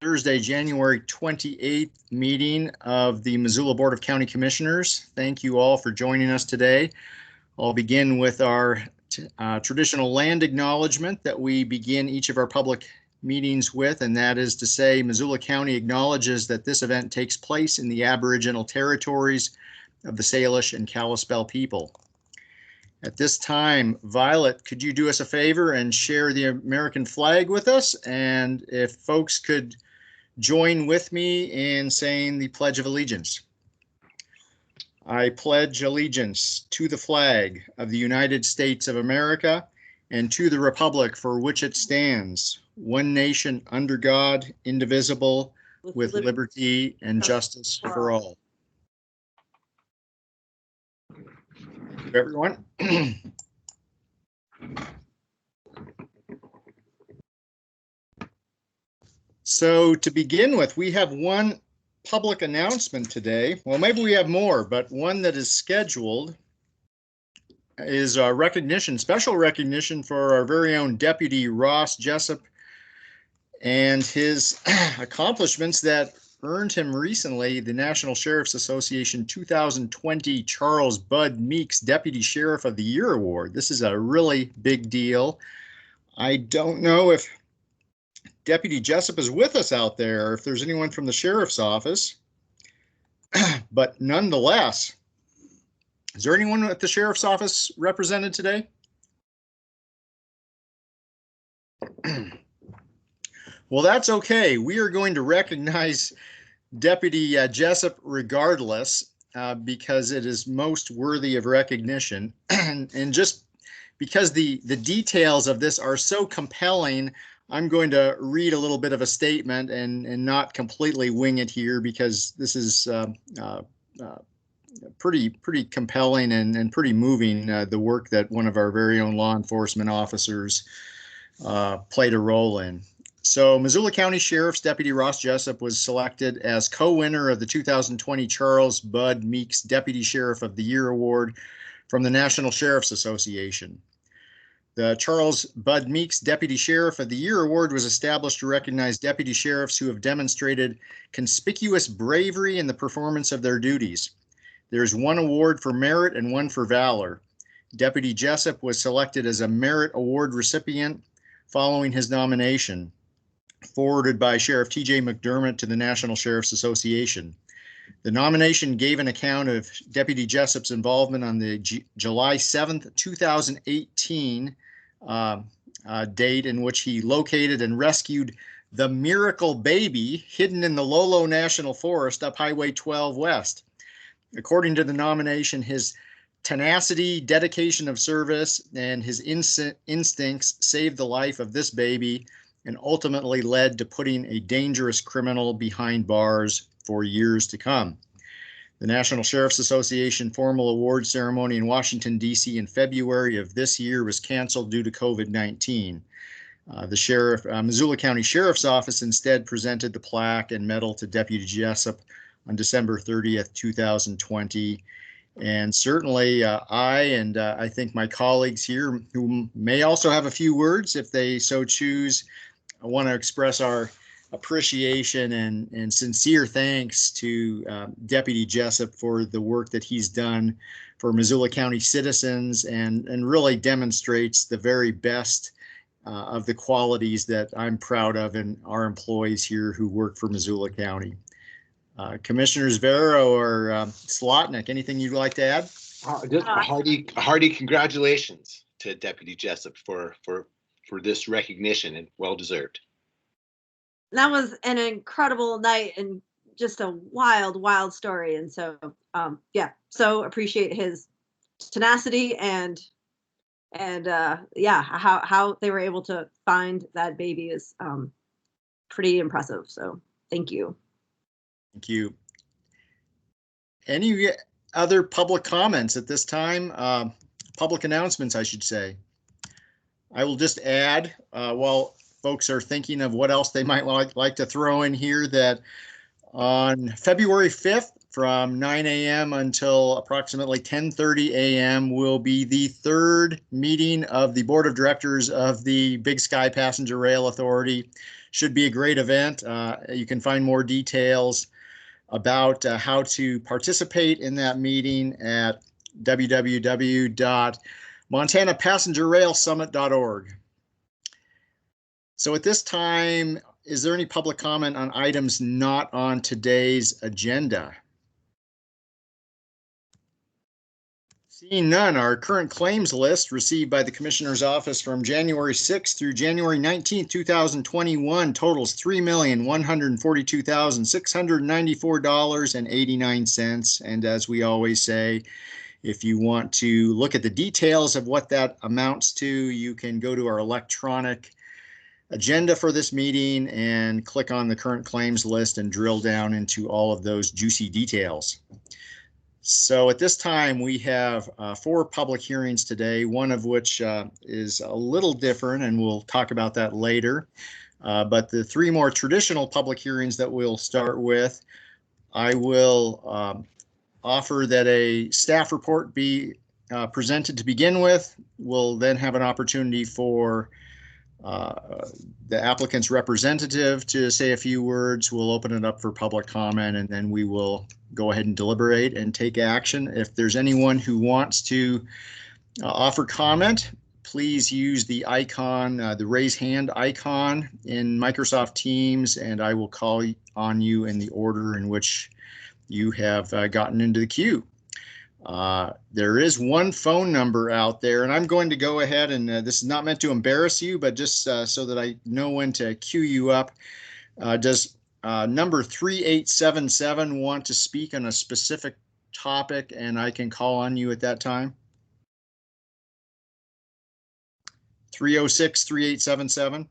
Thursday, January 28th meeting of the Missoula Board of County Commissioners. Thank you all for joining us today. I'll begin with our traditional land acknowledgement that we begin each of our public meetings with, and that is to say Missoula County acknowledges that this event takes place in the Aboriginal territories of the Salish and Kalispel people. At this time, Violet, could you do us a favor and share the American flag with us? And if folks could join with me in saying the Pledge of Allegiance. I pledge allegiance to the flag of the United States of America and to the republic for which it stands, one nation under God, indivisible, with liberty and justice for all. Everyone. So to begin with, we have one public announcement today. Well, maybe we have more, but one that is scheduled is a recognition, special recognition for our very own Deputy Ross Jessup and his accomplishments that earned him recently the National Sheriff's Association 2020 Charles Bud Meeks Deputy Sheriff of the Year Award. This is a really big deal. I don't know if Deputy Jessup is with us out there, if there's anyone from the Sheriff's Office, but nonetheless, is there anyone at the Sheriff's Office represented today? Well, that's okay. We are going to recognize Deputy Jessup regardless, because it is most worthy of recognition. And just because the details of this are so compelling, I'm going to read a little bit of a statement and not completely wing it here, because this is pretty compelling and pretty moving, the work that one of our very own law enforcement officers played a role in. So Missoula County Sheriff's Deputy Ross Jessup was selected as co-winner of the 2020 Charles Bud Meeks Deputy Sheriff of the Year Award from the National Sheriff's Association. The Charles Bud Meeks Deputy Sheriff of the Year Award was established to recognize deputy sheriffs who have demonstrated conspicuous bravery in the performance of their duties. There's one award for merit and one for valor. Deputy Jessup was selected as a Merit Award recipient following his nomination, forwarded by Sheriff T.J. McDermott to the National Sheriff's Association. The nomination gave an account of Deputy Jessup's involvement on the July 7th, 2018 date in which he located and rescued the miracle baby hidden in the Lolo National Forest up Highway 12 West. According to the nomination, his tenacity, dedication of service, and his instincts saved the life of this baby and ultimately led to putting a dangerous criminal behind bars for years to come. The National Sheriff's Association formal award ceremony in Washington, D.C. in February of this year was canceled due to COVID-19. The Missoula County Sheriff's Office instead presented the plaque and medal to Deputy Jessup on December 30th, 2020. And certainly I think my colleagues here, who may also have a few words if they so choose, I want to express our appreciation and sincere thanks to Deputy Jessup for the work that he's done for Missoula County citizens, and really demonstrates the very best of the qualities that I'm proud of in our employees here who work for Missoula County. Commissioners Vero or Slotnick, anything you'd like to add? Just a hearty congratulations to Deputy Jessup for this recognition, and well deserved. That was an incredible night and just a wild story. And so, yeah, so appreciate his tenacity and yeah, how they were able to find that baby is pretty impressive. So thank you. Thank you. Any other public comments at this time? Public announcements, I should say. I will just add, while folks are thinking of what else they might like to throw in here, that on February 5th from 9 a.m. until approximately 10:30 a.m. will be the third meeting of the Board of Directors of the Big Sky Passenger Rail Authority. Should be a great event. You can find more details about how to participate in that meeting at www.montanapassengerrailsummit.org. So at this time, is there any public comment on items not on today's agenda? Seeing none, our current claims list received by the Commissioner's Office from January 6th through January 19th, 2021 totals $3,142,694.89. And as we always say, if you want to look at the details of what that amounts to, you can go to our electronic agenda for this meeting and click on the current claims list and drill down into all of those juicy details. So at this time, we have 4 public hearings today, one of which is a little different, and we'll talk about that later. But the 3 more traditional public hearings that we'll start with, I will offer that a staff report be presented to begin with. We'll then have an opportunity for the applicant's representative to say a few words. We'll open it up for public comment, and then we will go ahead and deliberate and take action. If there's anyone who wants to offer comment, please use the icon, the raise hand icon in Microsoft Teams, and I will call on you in the order in which you have gotten into the queue. There is one phone number out there, and I'm going to go ahead and this is not meant to embarrass you, but just so that I know when to queue you up. Does number 3877 want to speak on a specific topic, and I can call on you at that time? 306-3877.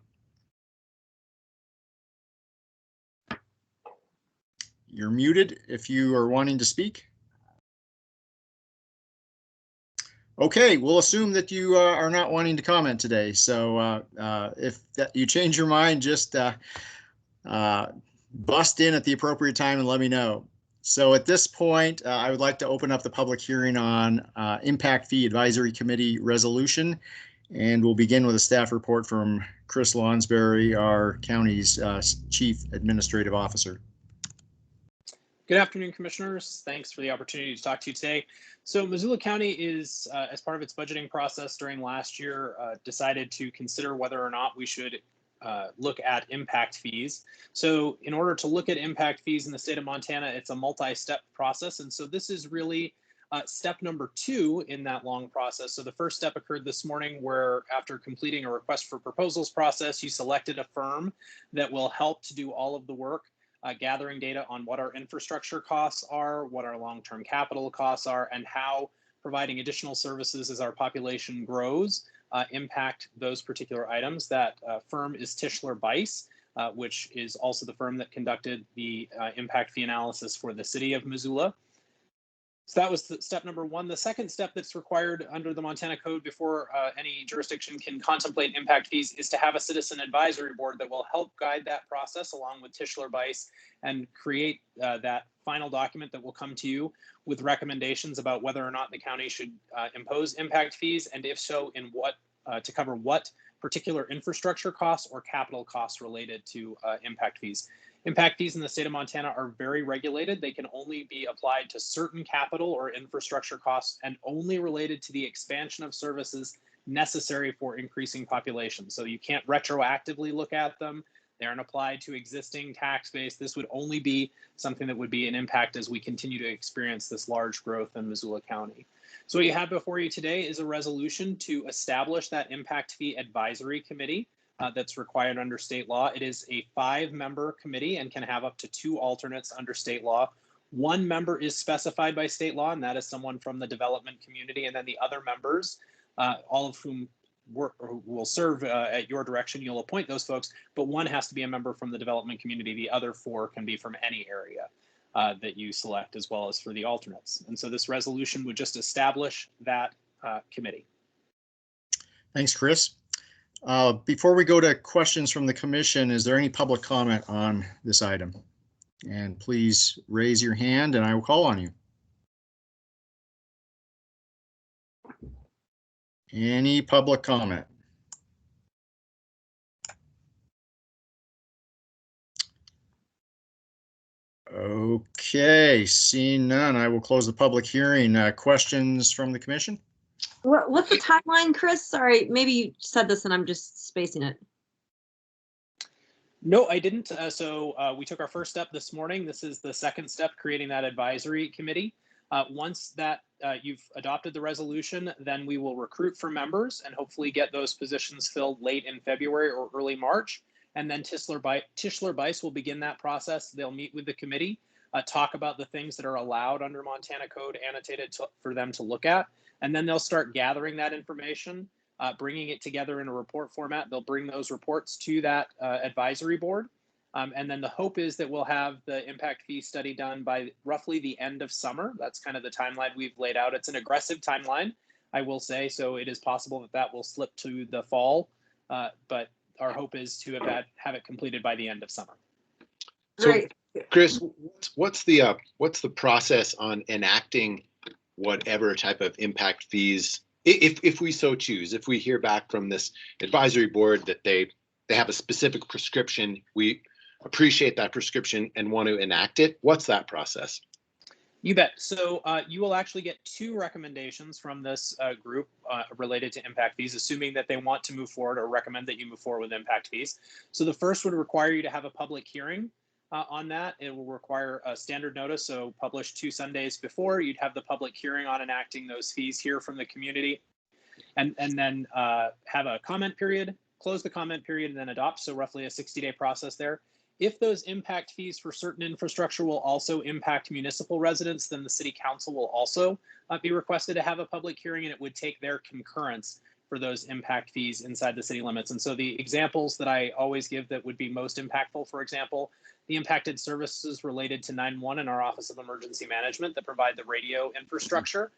You're muted if you are wanting to speak. Okay, we'll assume that you are not wanting to comment today. So if you change your mind, just bust in at the appropriate time and let me know. So at this point, I would like to open up the public hearing on Impact Fee Advisory Committee resolution. And we'll begin with a staff report from Chris Lonsberry, our county's Chief Administrative Officer. Good afternoon, Commissioners. Thanks for the opportunity to talk to you today. So Missoula County is, as part of its budgeting process during last year, decided to consider whether or not we should look at impact fees. So in order to look at impact fees in the state of Montana, it's a multi-step process. And so this is really step number 2 in that long process. So the first step occurred this morning, where after completing a request for proposals process, you selected a firm that will help to do all of the work, gathering data on what our infrastructure costs are, what our long-term capital costs are, and how providing additional services as our population grows impact those particular items. That firm is Tischler Bice, which is also the firm that conducted the impact fee analysis for the city of Missoula. So that was step number 1. The second step that's required under the Montana Code before any jurisdiction can contemplate impact fees is to have a citizen advisory board that will help guide that process along with Tischler Bice and create that final document that will come to you with recommendations about whether or not the county should impose impact fees, and if so, in what to cover what particular infrastructure costs or capital costs related to impact fees. Impact fees in the state of Montana are very regulated. They can only be applied to certain capital or infrastructure costs and only related to the expansion of services necessary for increasing population. So you can't retroactively look at them. They aren't applied to existing tax base. This would only be something that would be an impact as we continue to experience this large growth in Missoula County. So what you have before you today is a resolution to establish that impact fee advisory committee. That's required under state law. It is a 5-member committee and can have up to 2 alternates under state law. 1 member is specified by state law, and that is someone from the development community. And then the other members, all of whom will serve at your direction, you'll appoint those folks, but 1 has to be a member from the development community. The other 4 can be from any area that you select, as well as for the alternates. And so this resolution would just establish that committee. Thanks, Chris. Before we go to questions from the commission, is there any public comment on this item? And please raise your hand and I will call on you. Any public comment? Okay, seeing none, I will close the public hearing. Questions from the commission? What's the timeline, Chris? Sorry, maybe you said this and I'm just spacing it. No, I didn't. We took our first step this morning. This is the second step, creating that advisory committee. Once that you've adopted the resolution, then we will recruit for members and hopefully get those positions filled late in February or early March. And then Tischler-Bice will begin that process. They'll meet with the committee, talk about the things that are allowed under Montana Code annotated for them to look at. And then they'll start gathering that information, bringing it together in a report format. They'll bring those reports to that advisory board. And then the hope is that we'll have the impact fee study done by roughly the end of summer. That's kind of the timeline we've laid out. It's an aggressive timeline, I will say, so it is possible that that will slip to the fall, but our hope is to have it completed by the end of summer. So, Great. Chris, what's the process on enacting whatever type of impact fees, if we so choose, if we hear back from this advisory board that they have a specific prescription, we appreciate that prescription and want to enact it, what's that process? You bet. So you will actually get 2 recommendations from this group related to impact fees, assuming that they want to move forward or recommend that you move forward with impact fees. So the first would require you to have a public hearing on that. It will require a standard notice, so published 2 Sundays before. You'd have the public hearing on enacting those fees, hear from the community, and then have a comment period, close the comment period, and then adopt. So roughly a 60-day process there. If those impact fees for certain infrastructure will also impact municipal residents, then the city council will also be requested to have a public hearing, and it would take their concurrence for those impact fees inside the city limits. And so the examples that I always give that would be most impactful, for example, the impacted services related to 911 and our Office of Emergency Management that provide the radio infrastructure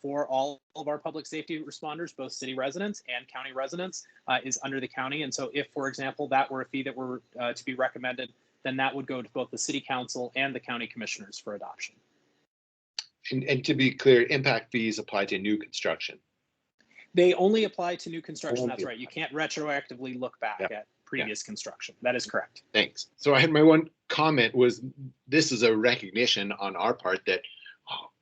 for all of our public safety responders, both city residents and county residents, is under the county. And so if, for example, that were a fee that were to be recommended, then that would go to both the city council and the county commissioners for adoption. And to be clear, impact fees apply to new construction. They only apply to new construction. That's right. You can't retroactively look back at previous construction. That is correct. Thanks. So I had my one comment was, this is a recognition on our part that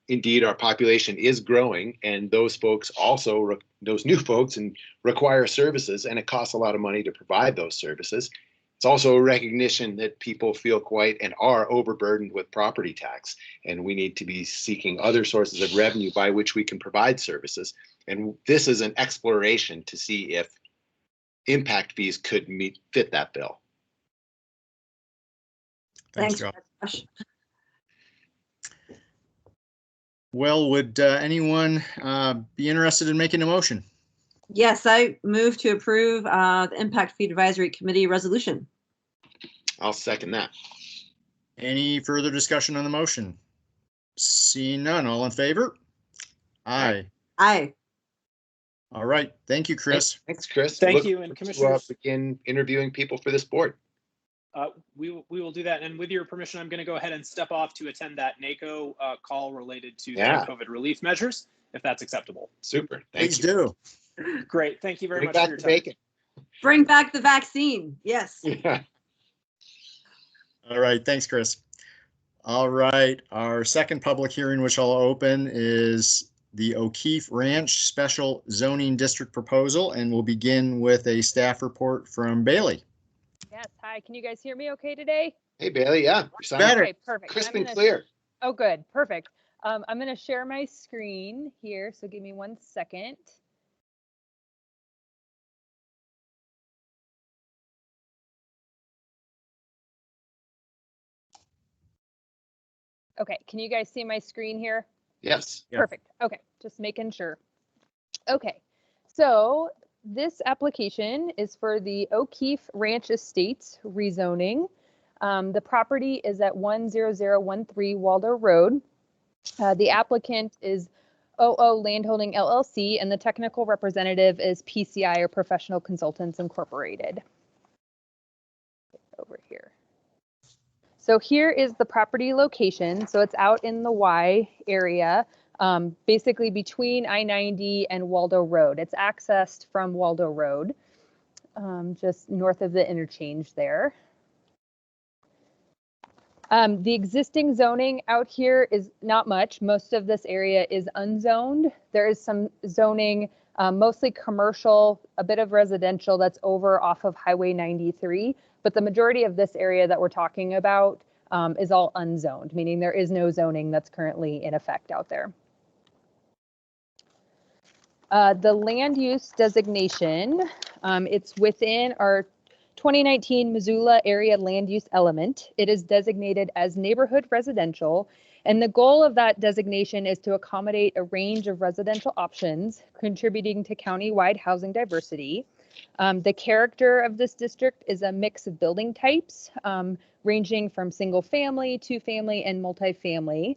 indeed our population is growing, and those folks also, those new folks, and require services, and it costs a lot of money to provide those services. It's also a recognition that people feel quite and are overburdened with property tax, and we need to be seeking other sources of revenue by which we can provide services. And this is an exploration to see if impact fees could fit that bill. Thanks, Thanks, Josh. Well, would anyone be interested in making a motion? Yes, I move to approve the Impact Fee Advisory Committee resolution. I'll second that. Any further discussion on the motion? Seeing none, all in favor? Aye. Aye. All right. Thank you, Chris. Thanks, Chris. Thank you, and commissioners. Begin interviewing people for this board. We will do that. And with your permission, I'm going to go ahead and step off to attend that NACO call related to the COVID relief measures, if that's acceptable. Super. Please do. Great. Thank you very much Back for your to time. bacon. Bring back the vaccine. Yes. Yeah. All right. Thanks, Chris. All right. Our second public hearing, which I'll open, is the O'Keefe Ranch Special Zoning District proposal, and we'll begin with a staff report from Bailey. Yes. Hi. Can you guys hear me okay today? Hey, Bailey. Yeah. Better. Okay, perfect. Crisp I'm and gonna- clear. Oh, good. Perfect. I'm going to share my screen here. So give me 1 second. Okay. Can you guys see my screen here? Yes. Yeah. Perfect. Okay, just making sure. Okay, so this application is for the O'Keefe Ranch Estates rezoning. The property is at 10013 Waldo Road. The applicant is OO Landholding LLC, and the technical representative is PCI, or Professional Consultants Incorporated. Over here. So here is the property location. So it's out in the Y area, basically between I-90 and Waldo Road. It's accessed from Waldo Road, just north of the interchange there. The existing zoning out here is not much. Most of this area is unzoned. There is some zoning, mostly commercial, a bit of residential that's over off of Highway 93, but the majority of this area that we're talking about is all unzoned, meaning there is no zoning that's currently in effect out there. The land use designation, it's within our 2019 Missoula area land use element. It is designated as neighborhood residential, and the goal of that designation is to accommodate a range of residential options, contributing to county-wide housing diversity. The character of this district is a mix of building types, ranging from single family, two family, and multifamily.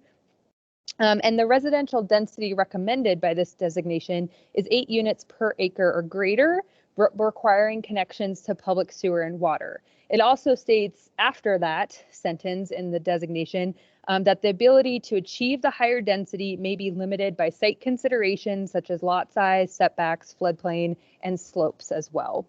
And the residential density recommended by this designation is 8 units per acre or greater, requiring connections to public sewer and water. It also states after that sentence in the designation that the ability to achieve the higher density may be limited by site considerations such as lot size, setbacks, floodplain, and slopes as well.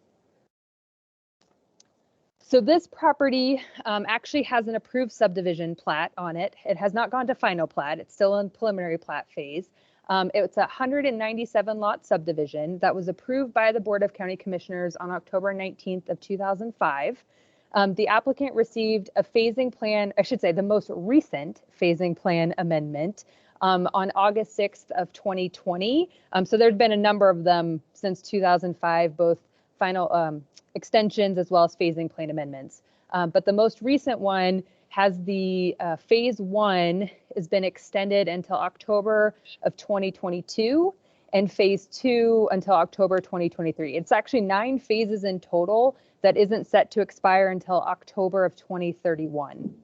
So this property actually has an approved subdivision plat on it. It has not gone to final plat. It's still in preliminary plat phase. It's a 197 lot subdivision that was approved by the Board of County Commissioners on October 19th of 2005. The applicant received a phasing plan, I should say the most recent phasing plan amendment on August 6th of 2020. So there'd been a number of them since 2005, both final extensions as well as phasing plan amendments. But the most recent one has the phase 1 has been extended until October of 2022 and phase 2 until October 2023. It's actually 9 phases in total that isn't set to expire until October of 2031.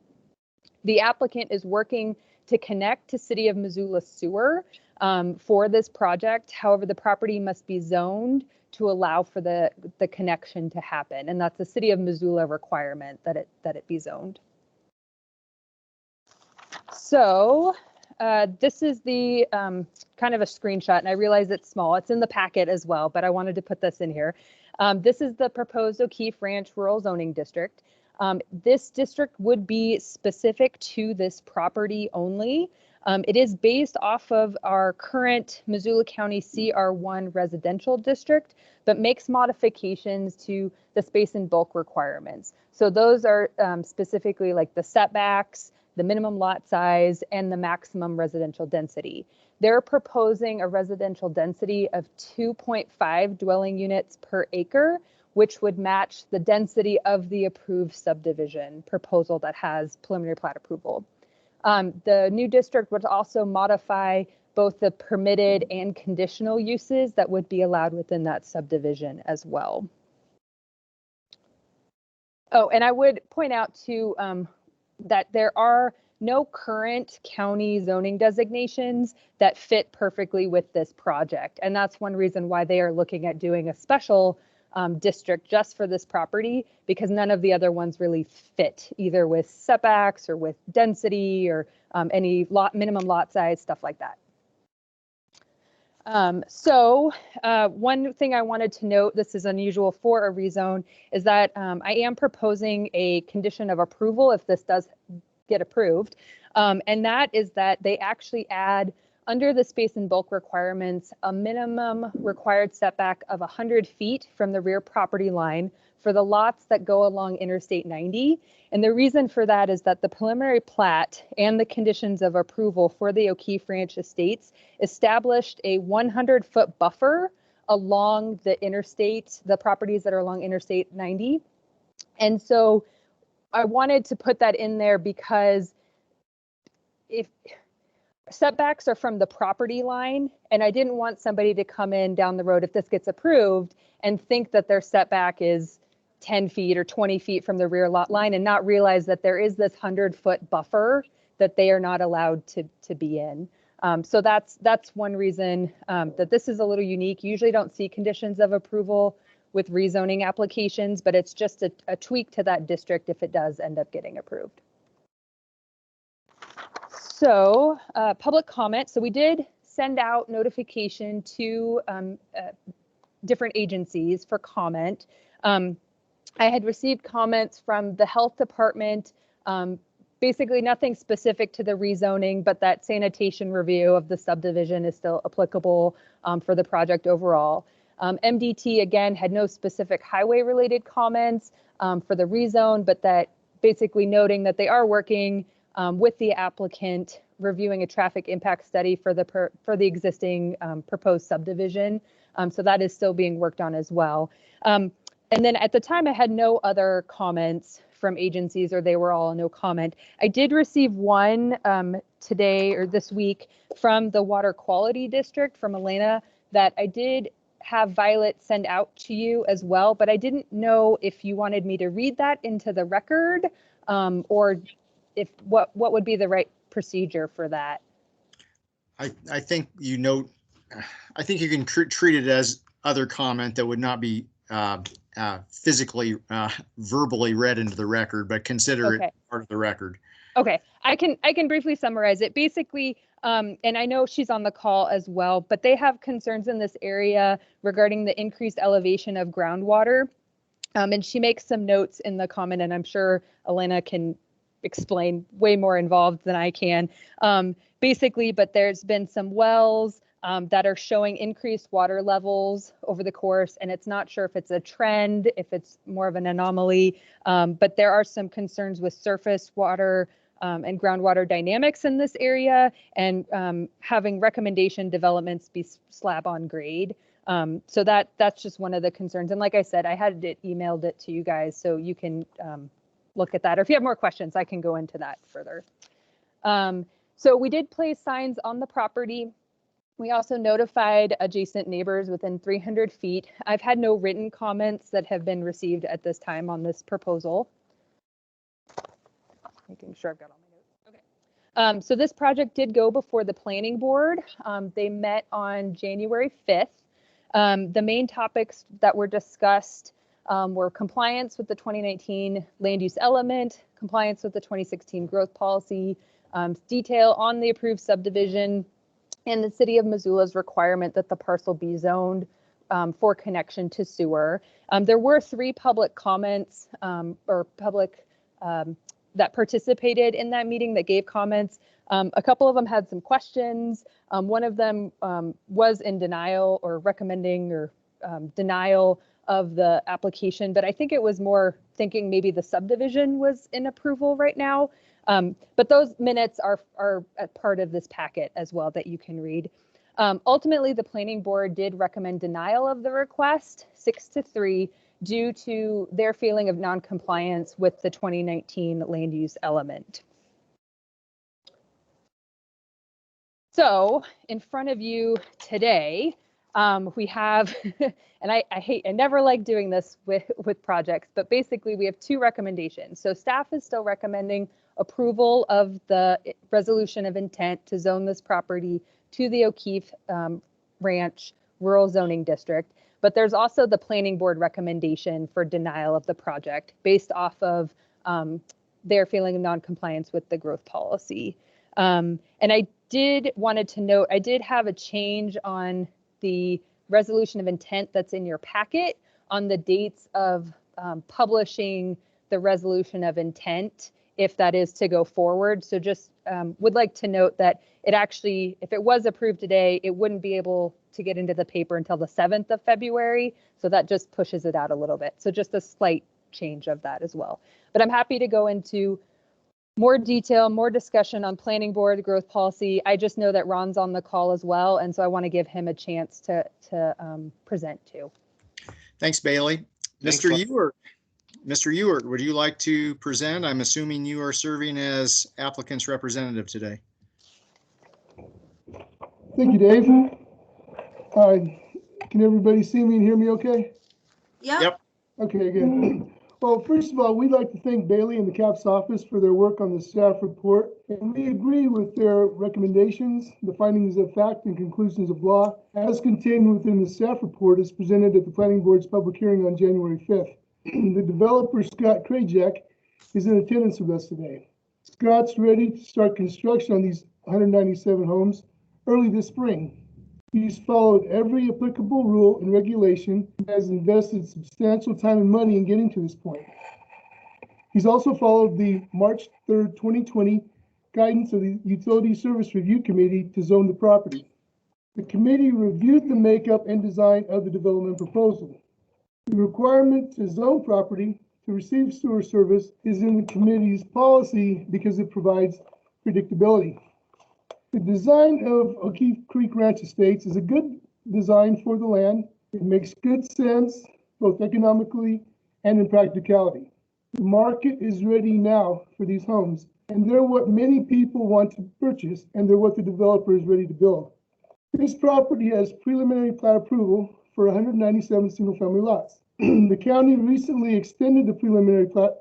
The applicant is working to connect to City of Missoula sewer for this project. However, the property must be zoned to allow for the connection to happen. And that's a City of Missoula requirement that it be zoned. So this is the kind of a screenshot, and I realize it's small. It's in the packet as well, but I wanted to put this in here. This is the proposed O'Keefe Ranch Rural Zoning District. This district would be specific to this property only. It is based off of our current Missoula County CR1 residential district, but makes modifications to the space and bulk requirements. So those are specifically like the setbacks, the minimum lot size, and the maximum residential density. They're proposing a residential density of 2.5 dwelling units per acre, which would match the density of the approved subdivision proposal that has preliminary plat approval. The new district would also modify both the permitted and conditional uses that would be allowed within that subdivision as well. Oh, and I would point out too that there are no current county zoning designations that fit perfectly with this project. And that's one reason why they are looking at doing a special district just for this property, because none of the other ones really fit either with setbacks or with density or any minimum lot size, stuff like that. One thing I wanted to note, this is unusual for a rezone, is that I am proposing a condition of approval if this does get approved. And that is that they actually add under the space and bulk requirements, a minimum required setback of 100 feet from the rear property line for the lots that go along Interstate 90. And the reason for that is that the preliminary plat and the conditions of approval for the O'Keefe Ranch Estates established a 100-foot buffer along the interstate, the properties that are along Interstate 90. And so I wanted to put that in there because if setbacks are from the property line, and I didn't want somebody to come in down the road if this gets approved and think that their setback is 10 feet or 20 feet from the rear lot line and not realize that there is this 100-foot buffer that they are not allowed to be in. So that's one reason that this is a little unique. You usually don't see conditions of approval with rezoning applications, but it's just a tweak to that district if it does end up getting approved. So public comment. So we did send out notification to different agencies for comment. I had received comments from the health department, basically nothing specific to the rezoning, but that sanitation review of the subdivision is still applicable for the project overall. MDT, again, had no specific highway related comments for the rezone, but that basically noting that they are working with the applicant, reviewing a traffic impact study for the existing proposed subdivision. So that is still being worked on as well. And then at the time, I had no other comments from agencies, or they were all no comment. I did receive one today or this week from the Water Quality District from Elena that I did have Violet send out to you as well, but I didn't know if you wanted me to read that into the record or if what would be the right procedure for that. I think you note, I think you can treat it as other comment that would not be physically, verbally read into the record, but consider it part of the record. Okay, I can briefly summarize it. Basically, and I know she's on the call as well, but they have concerns in this area regarding the increased elevation of groundwater. And she makes some notes in the comment, and I'm sure Elena can explain way more involved than I can. Basically, but there's been some wells that are showing increased water levels over the course, and it's not sure if it's a trend, if it's more of an anomaly, but there are some concerns with surface water and groundwater dynamics in this area, and having recommendation developments be slab on grade. So that's just one of the concerns. And like I said, I had it emailed it to you guys, so you can look at that. Or if you have more questions, I can go into that further. So we did place signs on the property. We also notified adjacent neighbors within 300 feet. I've had no written comments that have been received at this time on this proposal. Making sure I've got all my notes. Okay. So this project did go before the planning board. They met on January 5th. The main topics that were discussed were compliance with the 2019 land use element, compliance with the 2016 growth policy, detail on the approved subdivision, and the city of Missoula's requirement that the parcel be zoned for connection to sewer. There were 3 public comments or public that participated in that meeting that gave comments. A couple of them had some questions. One of them was in denial or recommending or denial of the application, but I think it was more thinking maybe the subdivision was in approval right now. But those minutes are a part of this packet as well that you can read. Ultimately, the planning board did recommend denial of the request 6-3 due to their feeling of non-compliance with the 2019 land use element. So in front of you today, we have, and I never like doing this with projects, but basically we have 2 recommendations. So staff is still recommending approval of the resolution of intent to zone this property to the O'Keefe Ranch Rural Zoning District. But there's also the planning board recommendation for denial of the project based off of their feeling of non-compliance with the growth policy. And I wanted to note, I did have a change on the resolution of intent that's in your packet on the dates of publishing the resolution of intent, if that is to go forward. So just would like to note that it actually, if it was approved today, it wouldn't be able to get into the paper until the 7th of February. So that just pushes it out a little bit. So just a slight change of that as well. But I'm happy to go into more detail, more discussion on planning board growth policy. I just know that Ron's on the call as well, and so I want to give him a chance to present too. Thanks, Bailey. Mr. Ewert, Mr. Ewert, would you like to present? I'm assuming you are serving as applicant's representative today. Thank you, Dave. Can everybody see me and hear me okay? Yep. Okay, good. Well, first of all, we'd like to thank Bailey and the CAPS office for their work on the staff report. And we agree with their recommendations, the findings of fact and conclusions of law, as contained within the staff report as presented at the Planning Board's public hearing on January 5th. The developer, Scott Krajek, is in attendance with us today. Scott's ready to start construction on these 197 homes early this spring. He's followed every applicable rule and regulation and has invested substantial time and money in getting to this point. He's also followed the March 3rd, 2020 guidance of the Utility Service Review Committee to zone the property. The committee reviewed the makeup and design of the development proposal. The requirement to zone property to receive sewer service is in the committee's policy because it provides predictability. The design of O'Keefe Creek Ranch Estates is a good design for the land. It makes good sense, both economically and in practicality. The market is ready now for these homes, and they're what many people want to purchase, and they're what the developer is ready to build. This property has preliminary plat approval for 197 single-family lots. The county recently extended the preliminary plat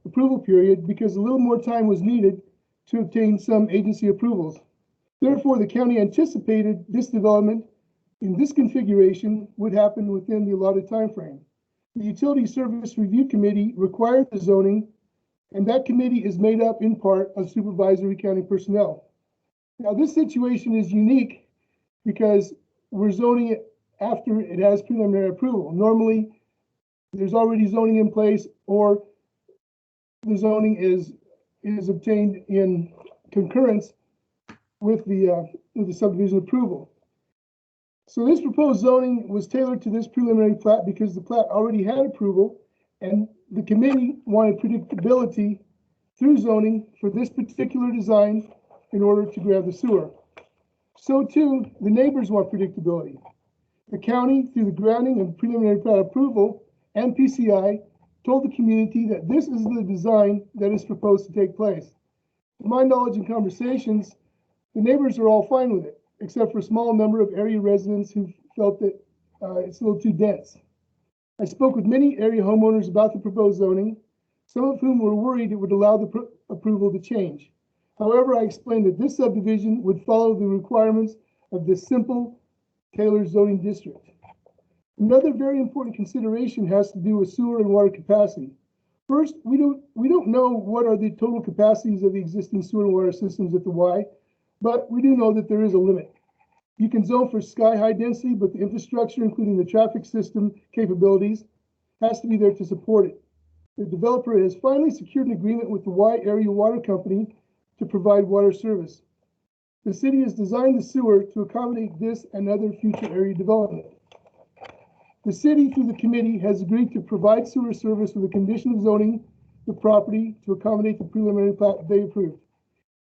approval period because a little more time was needed to obtain some agency approvals. Therefore, the county anticipated this development in this configuration would happen within the allotted time frame. The Utility Service Review Committee required the zoning, and that committee is made up in part of supervisory county personnel. Now, this situation is unique because we're zoning it after it has preliminary approval. Normally, there's already zoning in place, or the zoning is obtained in concurrence with the subdivision approval. So this proposed zoning was tailored to this preliminary plat because the plat already had approval, and the committee wanted predictability through zoning for this particular design in order to grab the sewer. So too, the neighbors want predictability. The county, through the granting of preliminary plat approval and PCI, told the community that this is the design that is proposed to take place. To my knowledge and conversations, the neighbors are all fine with it, except for a small number of area residents who felt that it's a little too dense. I spoke with many area homeowners about the proposed zoning, some of whom were worried it would allow the approval to change. However, I explained that this subdivision would follow the requirements of this simple tailored zoning district. Another very important consideration has to do with sewer and water capacity. First, we don't know what are the total capacities of the existing sewer and water systems at the Y, but we do know that there is a limit. You can zone for sky-high density, but the infrastructure, including the traffic system capabilities, has to be there to support it. The developer has finally secured an agreement with the Y Area Water Company to provide water service. The city has designed the sewer to accommodate this and other future area development. The city, through the committee, has agreed to provide sewer service with a condition of zoning the property to accommodate the preliminary plat they approved.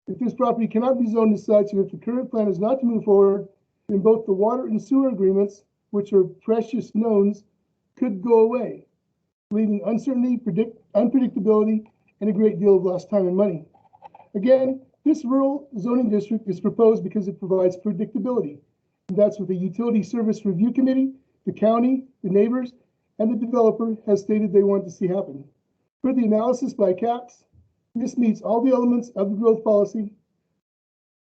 If this property cannot be zoned as such, and if the current plan is not to move forward, then both the water and sewer agreements, which are precious knowns, could go away, leaving uncertainty, unpredictability, and a great deal of lost time and money. Again, this rural zoning district is proposed because it provides predictability. And that's what the Utility Service Review Committee, the county, the neighbors, and the developer has stated they want to see happen. For the analysis by CAPS, this meets all the elements of the growth policy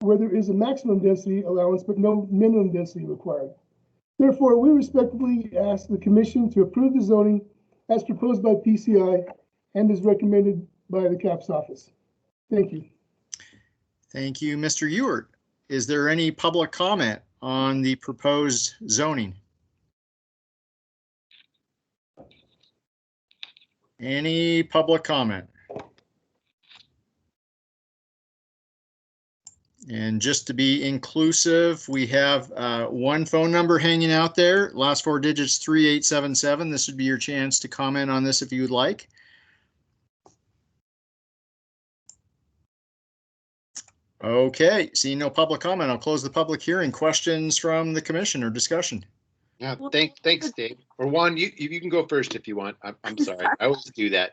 where there is a maximum density allowance but no minimum density required. Therefore, we respectfully ask the commission to approve the zoning as proposed by PCI and as recommended by the CAPS office. Thank you. Thank you, Mr. Ewert. Is there any public comment on the proposed zoning? Any public comment? And just to be inclusive, we have one phone number hanging out there, last four digits 3877. This would be your chance to comment on this if you would like. Okay, seeing no public comment, I'll close the public hearing. Questions from the commission or discussion? Yeah, thanks, Dave. Or Juan, you can go first if you want. I'm sorry. I always do that.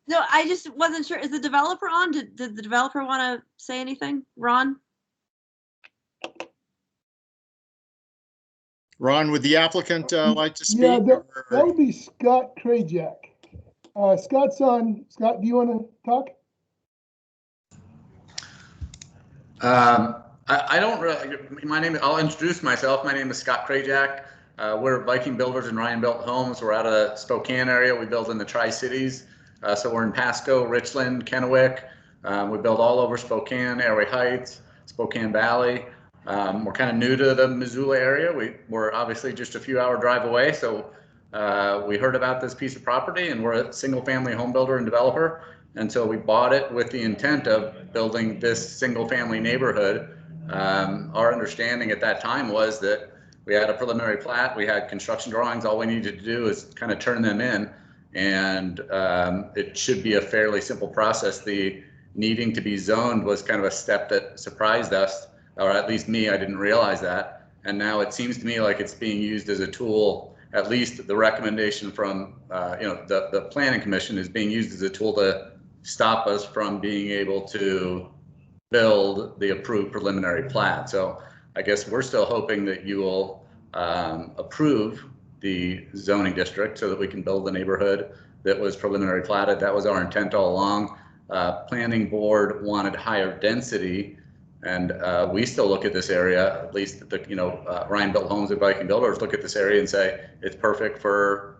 No, I just wasn't sure. Is the developer on? Did the developer want to say anything? Ron? Ron, would the applicant like to speak? Yeah, that would be Scott Krajak. Scott's on. Scott, do you want to talk? I don't really, I'll introduce myself. My name is Scott Krajak. We're Viking Builders and Ryan Built Homes. We're out of the Spokane area. We build in the Tri-Cities. So we're in Pasco, Richland, Kennewick. We build all over Spokane, Airway Heights. Spokane Valley. We're kind of new to the Missoula area. We're obviously just a few hour drive away. So we heard about this piece of property, and we're a single family home builder and developer. And so we bought it with the intent of building this single family neighborhood. Our understanding at that time was that we had a preliminary plat, we had construction drawings. All we needed to do is kind of turn them in, and it should be a fairly simple process. The needing to be zoned was kind of a step that surprised us, or at least me. I didn't realize that. And now it seems to me like it's being used as a tool. At least the recommendation from the Planning Commission is being used as a tool to stop us from being able to build the approved preliminary plat. So I guess we're still hoping that you will approve the zoning district so that we can build the neighborhood that was preliminary platted. That was our intent all along. Planning board wanted higher density, and we still look at this area, at least Ryan Built Homes and Viking Builders look at this area and say it's perfect for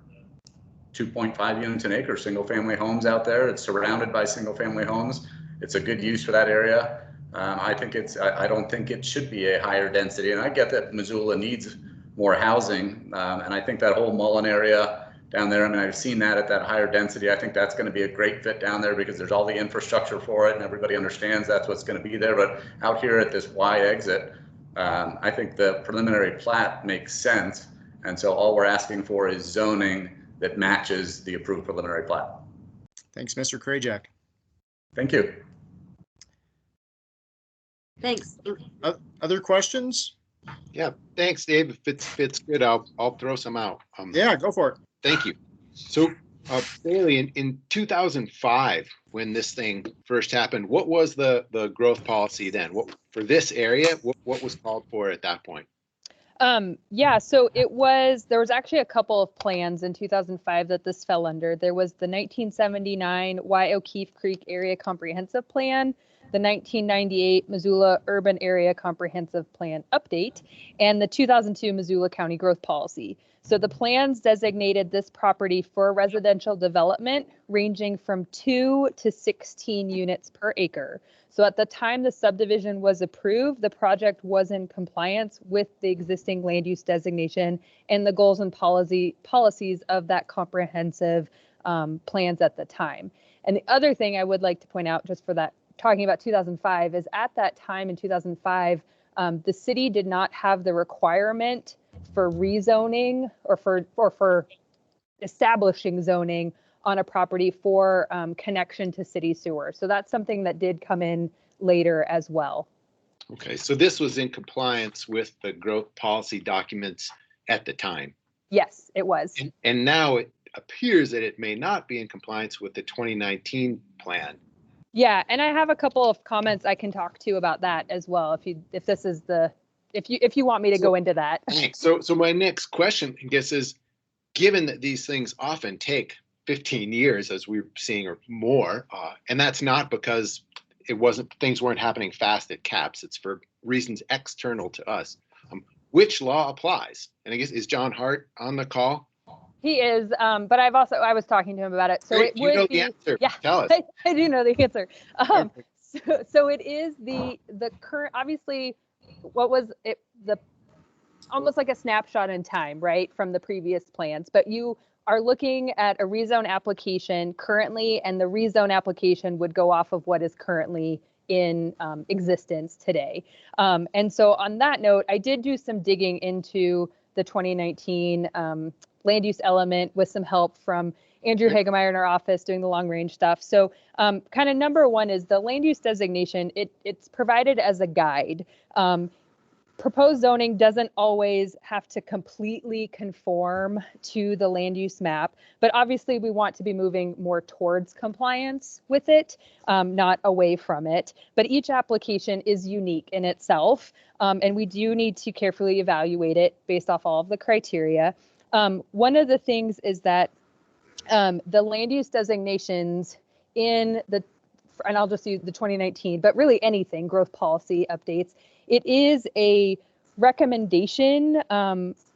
2.5 units an acre, single family homes out there. It's surrounded by single family homes. It's a good use for that area. I don't think it should be a higher density, and I get that Missoula needs more housing, and I think that whole Mullen area down there, I mean, I've seen that at that higher density. I think that's going to be a great fit down there because there's all the infrastructure for it and everybody understands that's what's going to be there. But out here at this Y exit, I think the preliminary plat makes sense. And so all we're asking for is zoning that matches the approved preliminary plat. Thanks, Mr. Krajak. Thank you. Thanks. Other questions? Yeah, thanks, Dave. If it's good, I'll throw some out. Yeah, go for it. Thank you. So, Bailey, in 2005, when this thing first happened, what was the growth policy then? What for this area? What was called for at that point? Yeah, so there was actually a couple of plans in 2005 that this fell under. There was the 1979 Y O'Keefe Creek Area Comprehensive Plan, the 1998 Missoula Urban Area Comprehensive Plan Update, and the 2002 Missoula County Growth Policy. So the plans designated this property for residential development ranging from 2 to 16 units per acre. So at the time the subdivision was approved, the project was in compliance with the existing land use designation and the goals and policies of that comprehensive plans at the time. And the other thing I would like to point out, just for that, talking about 2005, is at that time in 2005, the city did not have the requirement for rezoning or for establishing zoning on a property for connection to city sewer. So that's something that did come in later as well. Okay, so this was in compliance with the growth policy documents at the time. Yes, it was. And now it appears that it may not be in compliance with the 2019 plan. Yeah, and I have a couple of comments I can talk to about that as well. If you want me to go into that. So my next question, I guess, is given that these things often take 15 years, as we're seeing, or more, and that's not because things weren't happening fast at CAPS. It's for reasons external to us. Which law applies? And I guess, is John Hart on the call? He is, but I was talking to him about it. So Great. it would know be, the answer. yeah, Tell us. I do know the answer. So it is the current, obviously, what was it, almost like a snapshot in time, right, from the previous plans, but you are looking at a rezone application currently, and the rezone application would go off of what is currently in existence today. And so on that note, I did do some digging into the 2019 land use element with some help from Andrew Hagemeyer in our office doing the long range stuff. So kind of number one is the land use designation. It's provided as a guide. Proposed zoning doesn't always have to completely conform to the land use map, but obviously we want to be moving more towards compliance with it, not away from it. But each application is unique in itself, and we do need to carefully evaluate it based off all of the criteria. One of the things is that the land use designations in and I'll just use the 2019, but really anything, growth policy updates, it is a recommendation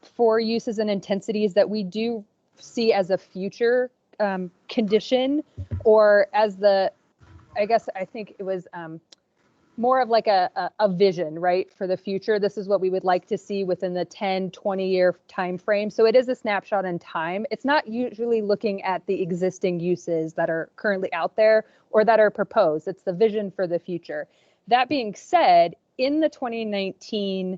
for uses and intensities that we do see as a future condition, or as I think it was more of like a vision, right, for the future. This is what we would like to see within the 10, 20-year time frame. So it is a snapshot in time. It's not usually looking at the existing uses that are currently out there or that are proposed. It's the vision for the future. That being said, in the 2019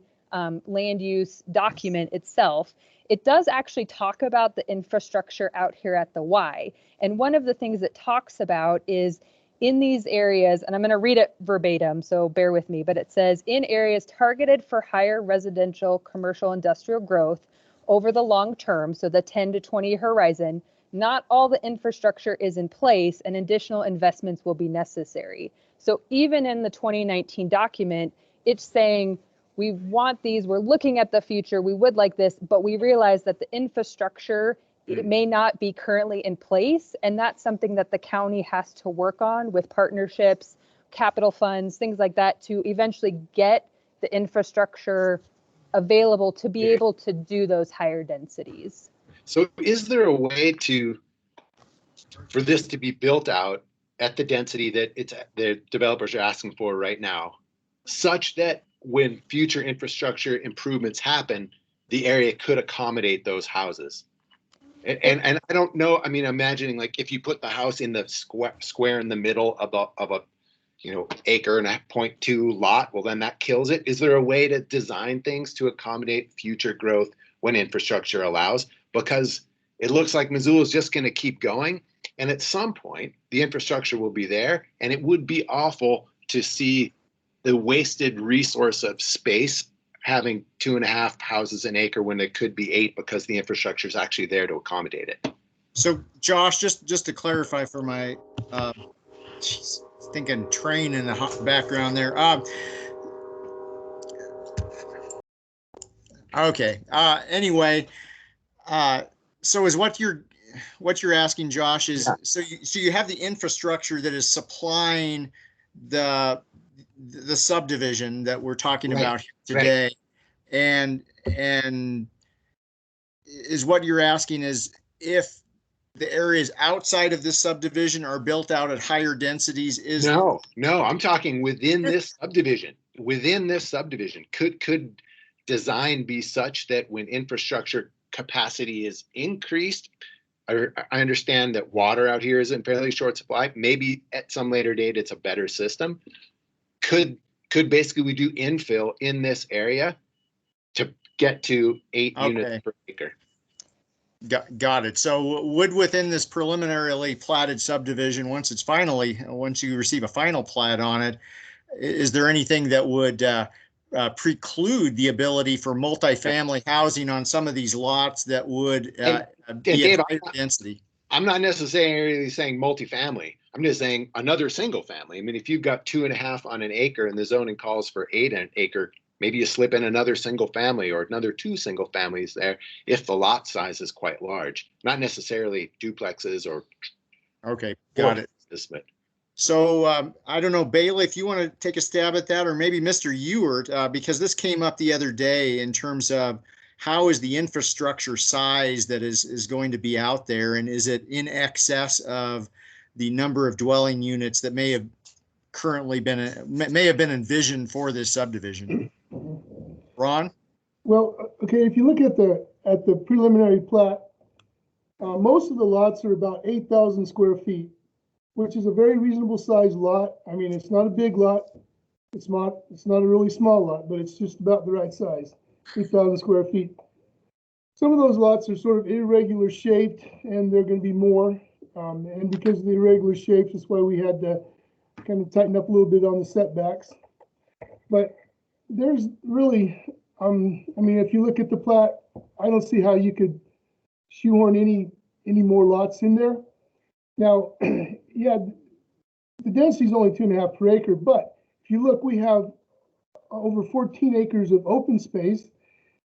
land use document itself, it does actually talk about the infrastructure out here at the Y. And one of the things it talks about is in these areas, and I'm going to read it verbatim, so bear with me, but it says, in areas targeted for higher residential, commercial, industrial growth over the long term, so the 10 to 20 horizon, not all the infrastructure is in place and additional investments will be necessary. So even in the 2019 document, it's saying, we want these, we're looking at the future, we would like this, but we realize that the infrastructure, it may not be currently in place. And that's something that the county has to work on with partnerships, capital funds, things like that, to eventually get the infrastructure available to be able to do those higher densities. So is there a way for this to be built out at the density that the developers are asking for right now, such that when future infrastructure improvements happen, the area could accommodate those houses? And I don't know, I mean, imagining like if you put the house in the square in the middle of a acre and a 0.2 lot, well, then that kills it. Is there a way to design things to accommodate future growth when infrastructure allows? Because it looks like Missoula is just going to keep going. And at some point, the infrastructure will be there. And it would be awful to see the wasted resource of space having 2.5 houses an acre when it could be 8 because the infrastructure is actually there to accommodate it. So Josh, just to clarify for my thinking train in the background there. Okay. Anyway, so is what you're asking, Josh, is so you have the infrastructure that is supplying the subdivision that we're talking about here today, and is what you're asking is if the areas outside of this subdivision are built out at higher densities? No, I'm talking within this subdivision. Within this subdivision, could design be such that when infrastructure capacity is increased, I understand that water out here is in fairly short supply. Maybe at some later date, it's a better system. Could basically we do infill in this area to get to 8 units per acre? Got it. So would within this preliminarily platted subdivision, once you receive a final plat on it, is there anything that would preclude the ability for multifamily housing on some of these lots that would be at higher density? I'm not necessarily saying multifamily. I'm just saying another single family. I mean, if you've got 2.5 on an acre and the zoning calls for 8 an acre, maybe you slip in another single family or another 2 single families there if the lot size is quite large, not necessarily duplexes or. Okay, got it. So I don't know, Bailey, if you want to take a stab at that, or maybe Mr. Ewert, because this came up the other day in terms of how is the infrastructure size that is going to be out there, and is it in excess of the number of dwelling units that may have been envisioned for this subdivision? Ron? Well, okay, if you look at the preliminary plat, most of the lots are about 8,000 square feet, which is a very reasonable sized lot. I mean, it's not a big lot. It's not a really small lot, but it's just about the right size, 8,000 square feet. Some of those lots are sort of irregular shaped, and they're going to be more. And because of the irregular shapes, that's why we had to kind of tighten up a little bit on the setbacks. But there's really, I mean, if you look at the plat, I don't see how you could shoehorn any more lots in there. Now, yeah, the density is only 2.5 per acre, but if you look, we have over 14 acres of open space.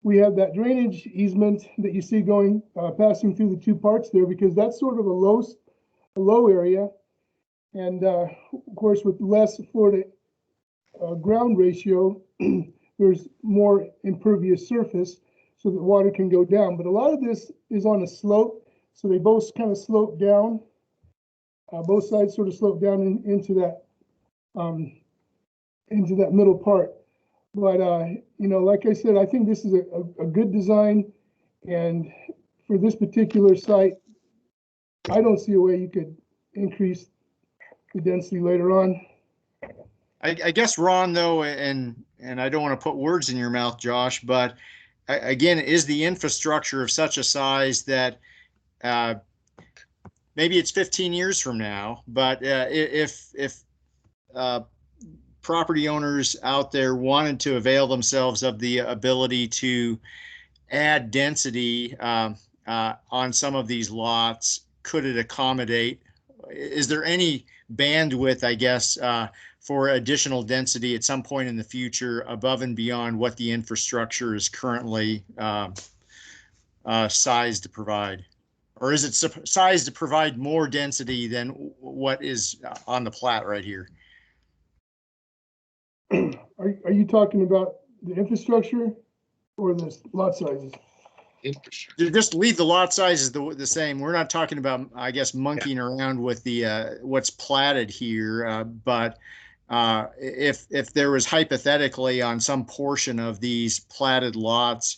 We have that drainage easement that you see going, passing through the 2 parts there, because that's sort of a low area. And of course, with less floor to ground ratio, there's more impervious surface so that water can go down. But a lot of this is on a slope, so they both kind of slope down. Both sides sort of slope down into into that middle part. But, you know, like I said, I think this is a good design. And for this particular site, I don't see a way you could increase the density later on. I guess, Ron, though, and I don't want to put words in your mouth, Josh, but again, is the infrastructure of such a size that maybe it's 15 years from now, but if property owners out there wanted to avail themselves of the ability to add density on some of these lots, could it accommodate? Is there any bandwidth, I guess, for additional density at some point in the future above and beyond what the infrastructure is currently sized to provide? Or is it sized to provide more density than what is on the plat right here? Are you talking about the infrastructure or the lot sizes? Infrastructure. Just leave the lot sizes the same. We're not talking about, I guess, monkeying around with the what's platted here. But if there was hypothetically on some portion of these platted lots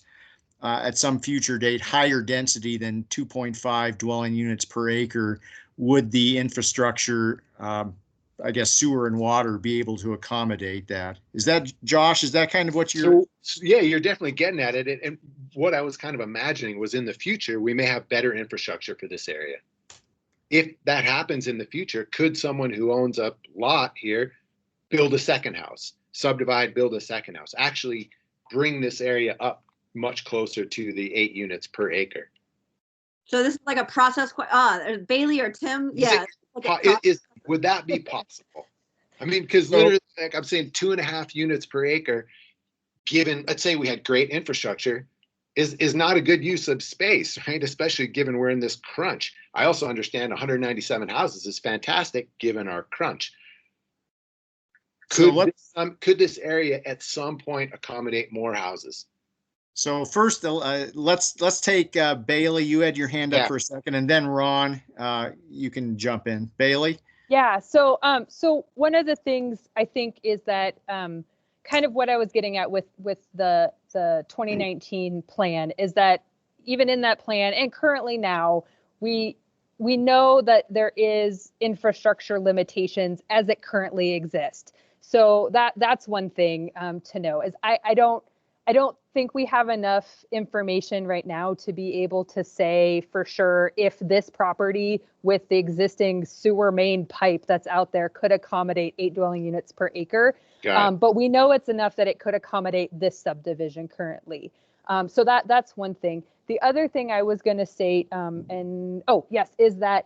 at some future date higher density than 2.5 dwelling units per acre, would the infrastructure, I guess, sewer and water, be able to accommodate that? Is that, Josh, is that kind of what you're? So, yeah, you're definitely getting at it. And what I was kind of imagining was in the future, we may have better infrastructure for this area. If that happens in the future, could someone who owns a lot here build a second house, subdivide, build a second house, actually bring this area up much closer to the 8 units per acre? So this is like a process. Bailey or Tim? Yeah. Would that be possible? I mean, because literally, like I'm saying, 2.5 units per acre, given, let's say we had great infrastructure, is not a good use of space, right? Especially given we're in this crunch. I also understand 197 houses is fantastic given our crunch. Could this area at some point accommodate more houses? So first, let's take Bailey. You had your hand up for a second, and then Ron, you can jump in. Bailey. Yeah. So one of the things I think is that kind of what I was getting at with the 2019 plan is that even in that plan and currently now, we know that there is infrastructure limitations as it currently exists. So that's one thing to know is I don't think we have enough information right now to be able to say for sure if this property with the existing sewer main pipe that's out there could accommodate 8 dwelling units per acre. But we know it's enough that it could accommodate this subdivision currently. So that's one thing. The other thing I was going to say, is that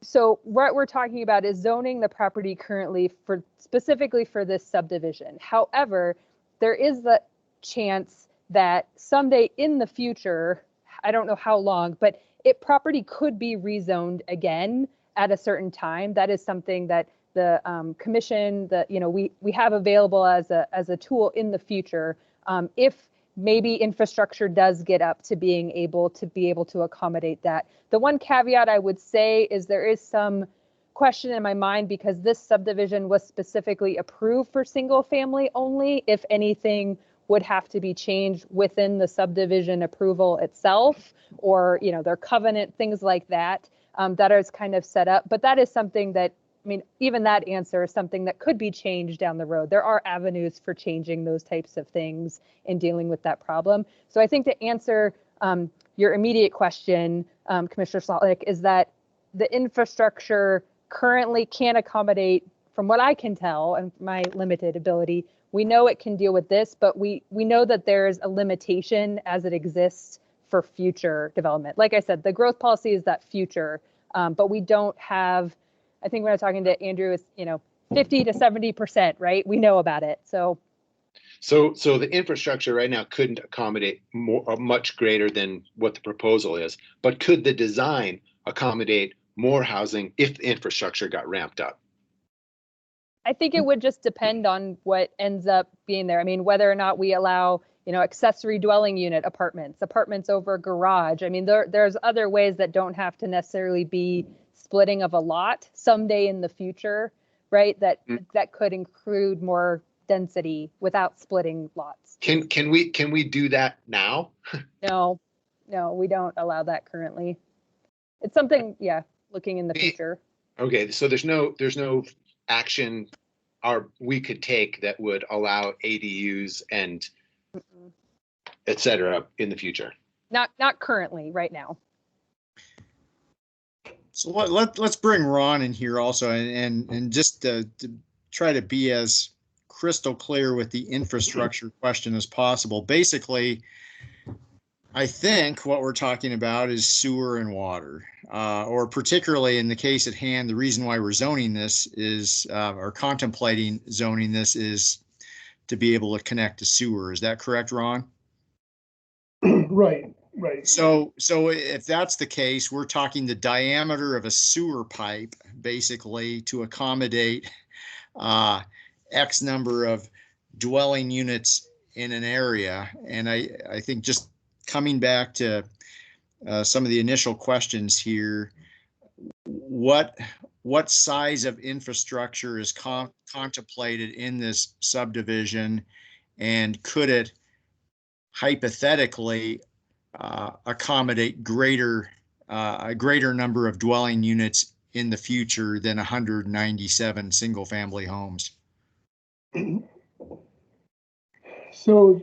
so what we're talking about is zoning the property currently for specifically for this subdivision. However, there is the chance that someday in the future, I don't know how long, but property could be rezoned again at a certain time. That is something that the commission that we have available as a tool in the future if maybe infrastructure does get up to being able to accommodate that. The one caveat I would say is there is some question in my mind because this subdivision was specifically approved for single family only. If anything would have to be changed within the subdivision approval itself or their covenant, things like that, that is kind of set up. But that is something that, I mean, even that answer is something that could be changed down the road. There are avenues for changing those types of things in dealing with that problem. So I think to answer your immediate question, Commissioner Slotnick, is that the infrastructure currently can't accommodate, from what I can tell and my limited ability, we know it can deal with this, but we know that there's a limitation as it exists for future development. Like I said, the growth policy is that future, but we don't have, I think when I was talking to Andrew, it's 50 to 70%, right? We know about it. So the infrastructure right now couldn't accommodate much greater than what the proposal is, but could the design accommodate more housing if the infrastructure got ramped up? I think it would just depend on what ends up being there. I mean, whether or not we allow, accessory dwelling unit apartments over a garage. I mean, there's other ways that don't have to necessarily be splitting of a lot someday in the future, right? That could include more density without splitting lots. Can we do that now? No, we don't allow that currently. It's something, yeah, looking in the future. Okay, so there's no action we could take that would allow ADUs and et cetera in the future. Not currently, right now. So let's bring Ron in here also, and just to try to be as crystal clear with the infrastructure question as possible. Basically, I think what we're talking about is sewer and water, or particularly in the case at hand, the reason why we're zoning this is, or contemplating zoning this is to be able to connect to sewer. Is that correct, Ron? Right. So if that's the case, we're talking the diameter of a sewer pipe, basically, to accommodate X number of dwelling units in an area. And I think just coming back to some of the initial questions here, what size of infrastructure is contemplated in this subdivision, and could it hypothetically accommodate a greater number of dwelling units in the future than 197 single-family homes? So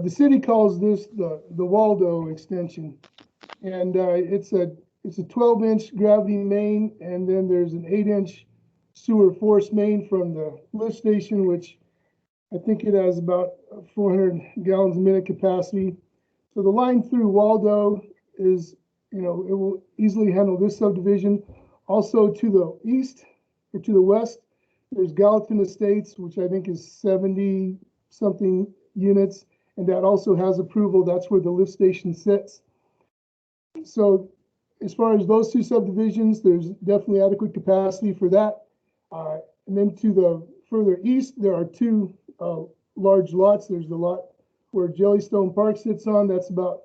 the city calls this the Waldo extension, and it's a 12-inch gravity main, and then there's an 8-inch sewer force main from the lift station, which I think it has about 400 gallons a minute capacity. So the line through Waldo is, it will easily handle this subdivision. Also to the east or to the west, there's Gallatin Estates, which I think is 70 something units, and that also has approval. That's where the lift station sits. So as far as those two subdivisions, there's definitely adequate capacity for that. And then to the further east, there are two large lots. There's the lot where Jellystone Park sits on, that's about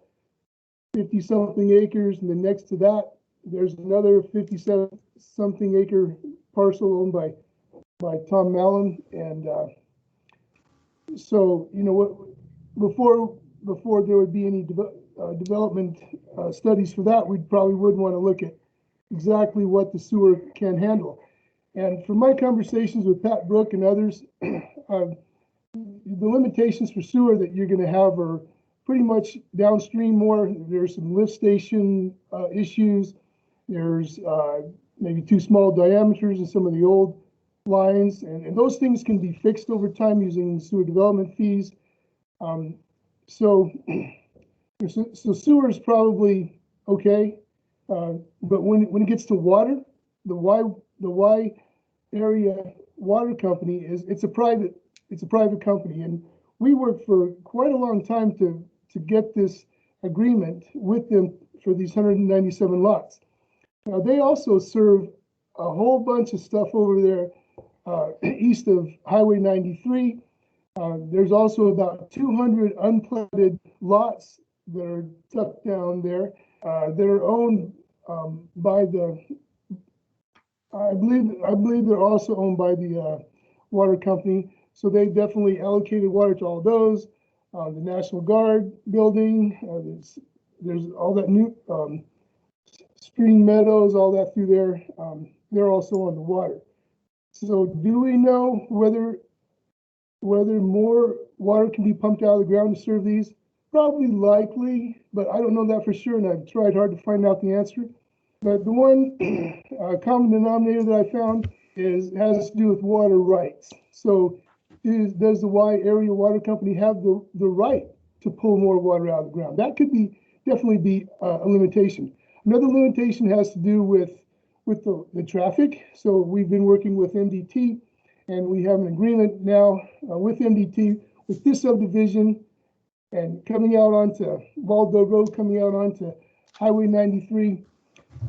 50 something acres. And then next to that, there's another 57 something acre parcel owned by Tom Mallon. And so, before there would be any development studies for that, we probably would want to look at exactly what the sewer can handle. And from my conversations with Pat Brook and others, the limitations for sewer that you're going to have are pretty much downstream more. There's some lift station issues. There's maybe too small diameters in some of the old lines, and those things can be fixed over time using sewer development fees. So sewer is probably okay, but when it gets to water, the Y area water company it's a private company, and we worked for quite a long time to get this agreement with them for these 197 lots. Now they also serve a whole bunch of stuff over there east of Highway 93. There's also about 200 unplatted lots that are tucked down there that are owned by I believe they're also owned by the water company. So they definitely allocated water to all those. The National Guard building, there's all that new Spring Meadows, all that through there. They're also on the water. So do we know whether more water can be pumped out of the ground to serve these? Probably likely, but I don't know that for sure, and I've tried hard to find out the answer. But the one common denominator that I found has to do with water rights. So does the Y Area Water Company have the right to pull more water out of the ground? That could definitely be a limitation. Another limitation has to do with the traffic. So we've been working with MDT, and we have an agreement now with MDT with this subdivision and coming out onto Waldo Road, coming out onto Highway 93.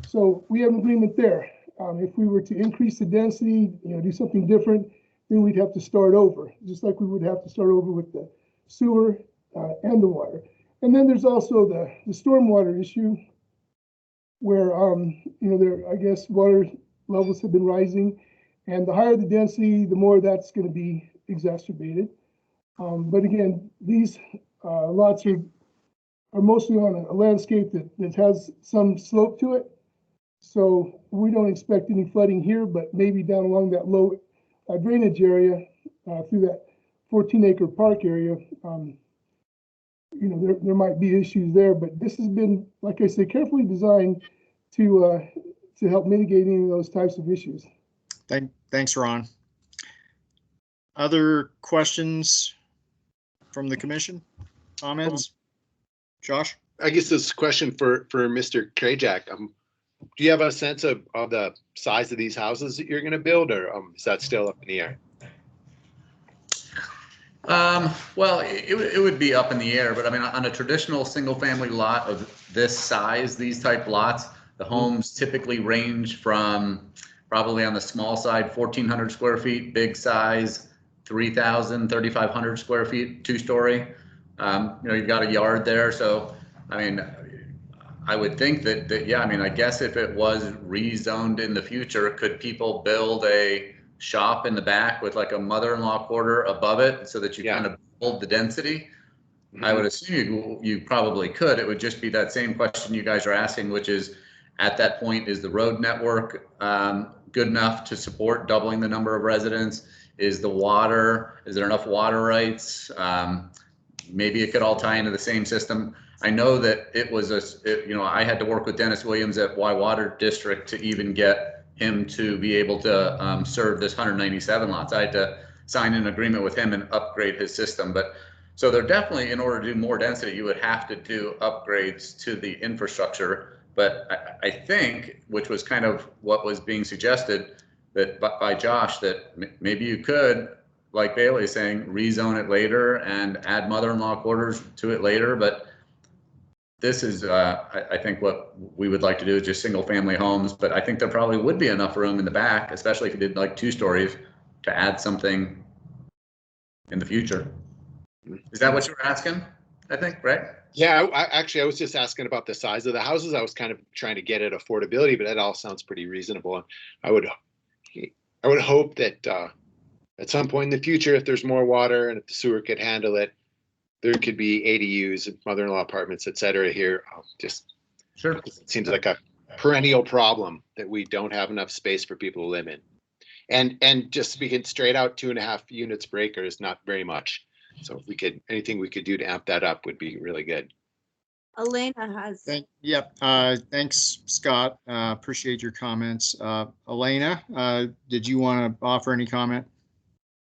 So we have an agreement there. If we were to increase the density, do something different, then we'd have to start over, just like we would have to start over with the sewer and the water. And then there's also the stormwater issue, where I guess water levels have been rising, and the higher the density, the more that's going to be exacerbated. But again, these lots are mostly on a landscape that has some slope to it. So we don't expect any flooding here, but maybe down along that low drainage area through that 14-acre park area, you know, there might be issues there. But this has been, like I say, carefully designed to help mitigate any of those types of issues. Thanks, Ron. Other questions from the commission? Comments? Josh? I guess this question for Mr. Krajak. Do you have a sense of the size of these houses that you're going to build, or is that still up in the air? Well, it would be up in the air, but I mean, on a traditional single family lot of this size, these type lots, the homes typically range from probably on the small side, 1,400 square feet, big size, 3,000, 3,500 square feet, 2-story. You know, you've got a yard there. So, I mean, I would think that, yeah, I mean, I guess if it was rezoned in the future, could people build a shop in the back with like a mother-in-law quarter above it so that you kind of build the density? Mm-hmm. I would assume you probably could. It would just be that same question you guys are asking, which is, at that point, is the road network good enough to support doubling the number of residents? Is there enough water rights? Maybe it could all tie into the same system. I know that it was you know, I had to work with Dennis Williams at Y Water District to even get him to be able to serve this 197 lots. I had to sign an agreement with him and upgrade his system. But so there definitely, in order to do more density, you would have to do upgrades to the infrastructure. But I think, which was kind of what was being suggested that by Josh, that maybe you could, like Bailey is saying, rezone it later and add mother-in-law quarters to it later. But this is, I think, what we would like to do is just single family homes. But I think there probably would be enough room in the back, especially if you did like 2 stories, to add something in the future. Is that what you were asking? I think, right? Yeah, I was just asking about the size of the houses. I was kind of trying to get at affordability, but that all sounds pretty reasonable. I would hope that at some point in the future, if there's more water and if the sewer could handle it, there could be ADUs, mother-in-law apartments, et cetera here. Just sure, it seems like a perennial problem that we don't have enough space for people to live in. And just speaking straight out, 2.5 units per acre is not very much. So if we could, anything we could do to amp that up would be really good. Elena has. Thanks, Scott. Appreciate your comments. Elena, did you want to offer any comment?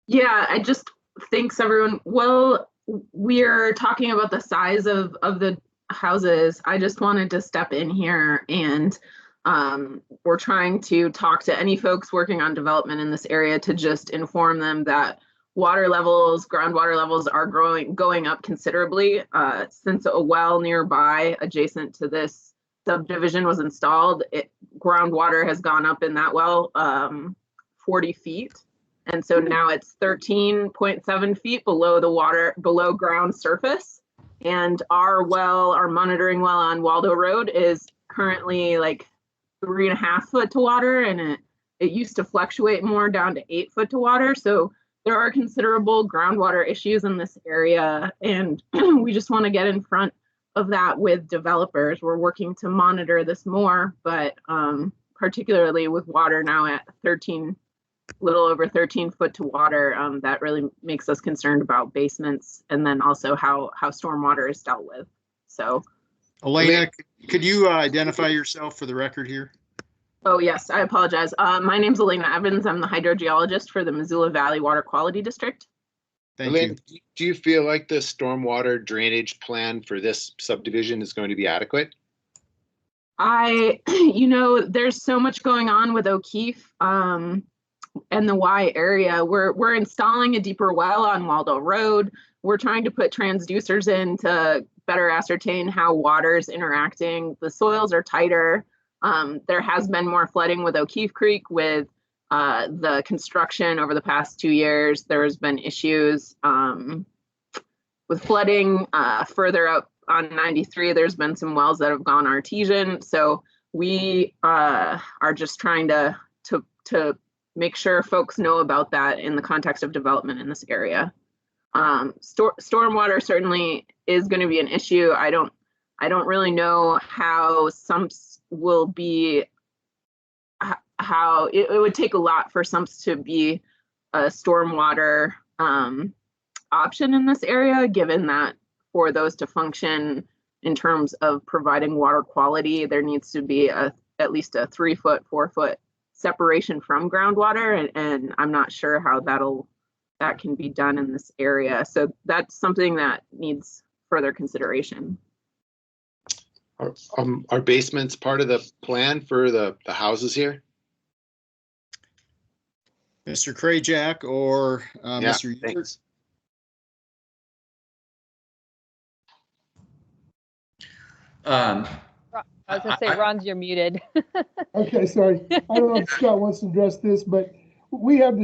Yeah, I just thanks everyone. Well, we're talking about the size of the houses. I just wanted to step in here, and we're trying to talk to any folks working on development in this area to just inform them that water levels, groundwater levels are going up considerably since a well nearby adjacent to this subdivision was installed. Groundwater has gone up in that well 40 feet. And so now it's 13.7 feet below ground surface. And our monitoring well on Waldo Road is currently like 3.5 foot to water, and it used to fluctuate more down to 8 foot to water. So there are considerable groundwater issues in this area, and we just want to get in front of that with developers. We're working to monitor this more, but particularly with water now at little over 13 foot to water, that really makes us concerned about basements, and then also how stormwater is dealt with. So, Elena, could you identify yourself for the record here? Oh, yes, I apologize. My name's Elena Evans. I'm the hydrogeologist for the Missoula Valley Water Quality District. Thank Elena, you. Do you feel like the stormwater drainage plan for this subdivision is going to be adequate? There's so much going on with O'Keefe and the Y area. We're installing a deeper well on Waldo Road. We're trying to put transducers in to better ascertain how water is interacting. The soils are tighter. There has been more flooding with O'Keefe Creek with the construction over the past 2 years. There's been issues with flooding further up on 93. There's been some wells that have gone artesian. So we are just trying to make sure folks know about that in the context of development in this area. Stormwater certainly is going to be an issue. I don't really know how sumps will be, how it would take a lot for sumps to be a stormwater option in this area, given that for those to function in terms of providing water quality, there needs to be at least a 3 foot, 4 foot separation from groundwater, and I'm not sure how that can be done in this area. So that's something that needs further consideration. Are basements part of the plan for the houses here? Mr. Krajak or Mr. Ewert? Thanks. I was gonna say, Ron, you're muted. Okay, sorry. I don't know if Scott wants to address this, but we have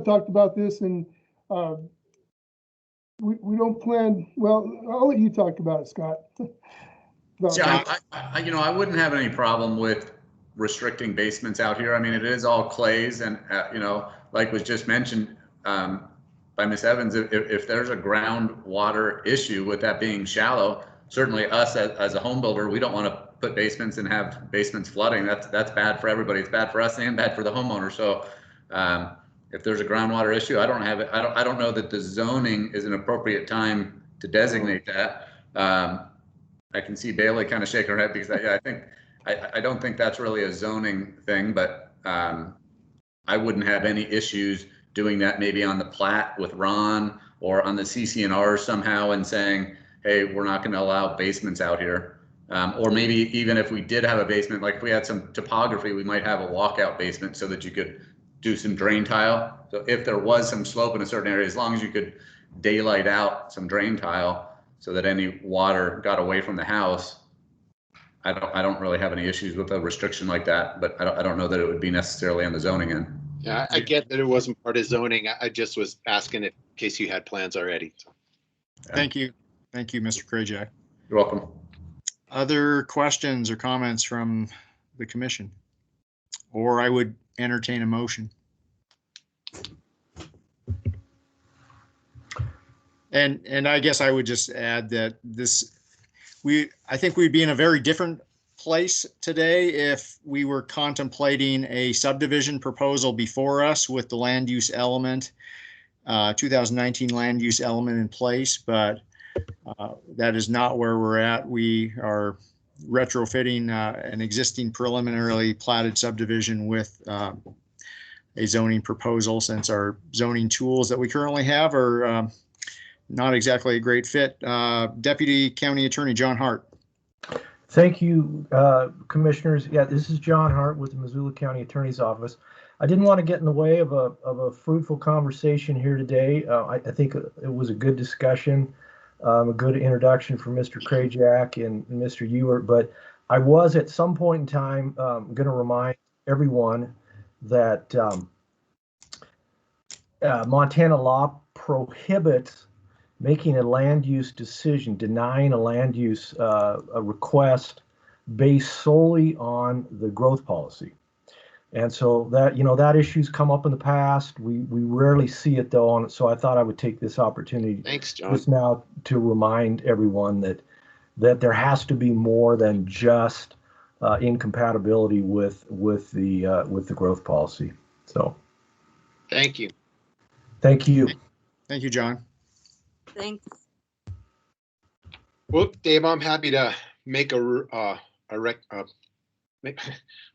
talked about this, and we don't plan, well, I'll let you talk about it, Scott. Yeah, I wouldn't have any problem with restricting basements out here. I mean, it is all clays, and like was just mentioned by Ms. Evans, if there's a groundwater issue with that being shallow, certainly us as a home builder, we don't want to put basements and have basements flooding. That's bad for everybody. It's bad for us and bad for the homeowner. So if there's a groundwater issue, I don't know that the zoning is an appropriate time to designate that. I can see Bailey kind of shaking her head because I don't think that's really a zoning thing, but I wouldn't have any issues doing that maybe on the plat with Ron or on the CC&R somehow and saying, hey, we're not going to allow basements out here. Or maybe even if we did have a basement, like if we had some topography, we might have a walkout basement so that you could do some drain tile. So if there was some slope in a certain area, as long as you could daylight out some drain tile so that any water got away from the house, I don't really have any issues with a restriction like that, but I don't know that it would be necessarily on the zoning end. Yeah, I get that it wasn't part of zoning. I just was asking in case you had plans already. Yeah. Thank you, Mr. Krajak. You're welcome. Other questions or comments from the commission? Or I would entertain a motion. And I guess I would just add that I think we'd be in a very different place today if we were contemplating a subdivision proposal before us with the land use element, 2019 land use element in place, but that is not where we're at. We are retrofitting an existing preliminarily platted subdivision with a zoning proposal, since our zoning tools that we currently have are not exactly a great fit. Deputy County Attorney John Hart. Thank you, commissioners. Yeah, this is John Hart with the Missoula County Attorney's Office. I didn't want to get in the way of a fruitful conversation here today. I think it was a good discussion, a good introduction from Mr. Krajak and Mr. Ewert, but I was at some point in time going to remind everyone that Montana law prohibits making a land use decision, denying a land use a request based solely on the growth policy. And so that, that issue's come up in the past. We rarely see it though, so I thought I would take this opportunity Thanks, John. just now to remind everyone that there has to be more than just incompatibility with the growth policy. So thank you. Thank you. Thank you, John. Thanks. Well, Dave, I'm happy to make a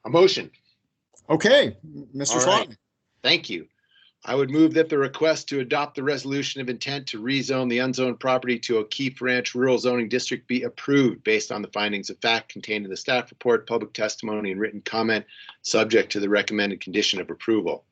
motion. Okay, Mr. Slotman. Right. Thank you. I would move that the request to adopt the resolution of intent to rezone the unzoned property to O'Keefe Ranch Rural Zoning District be approved based on the findings of fact contained in the staff report, public testimony, and written comment, subject to the recommended condition of approval.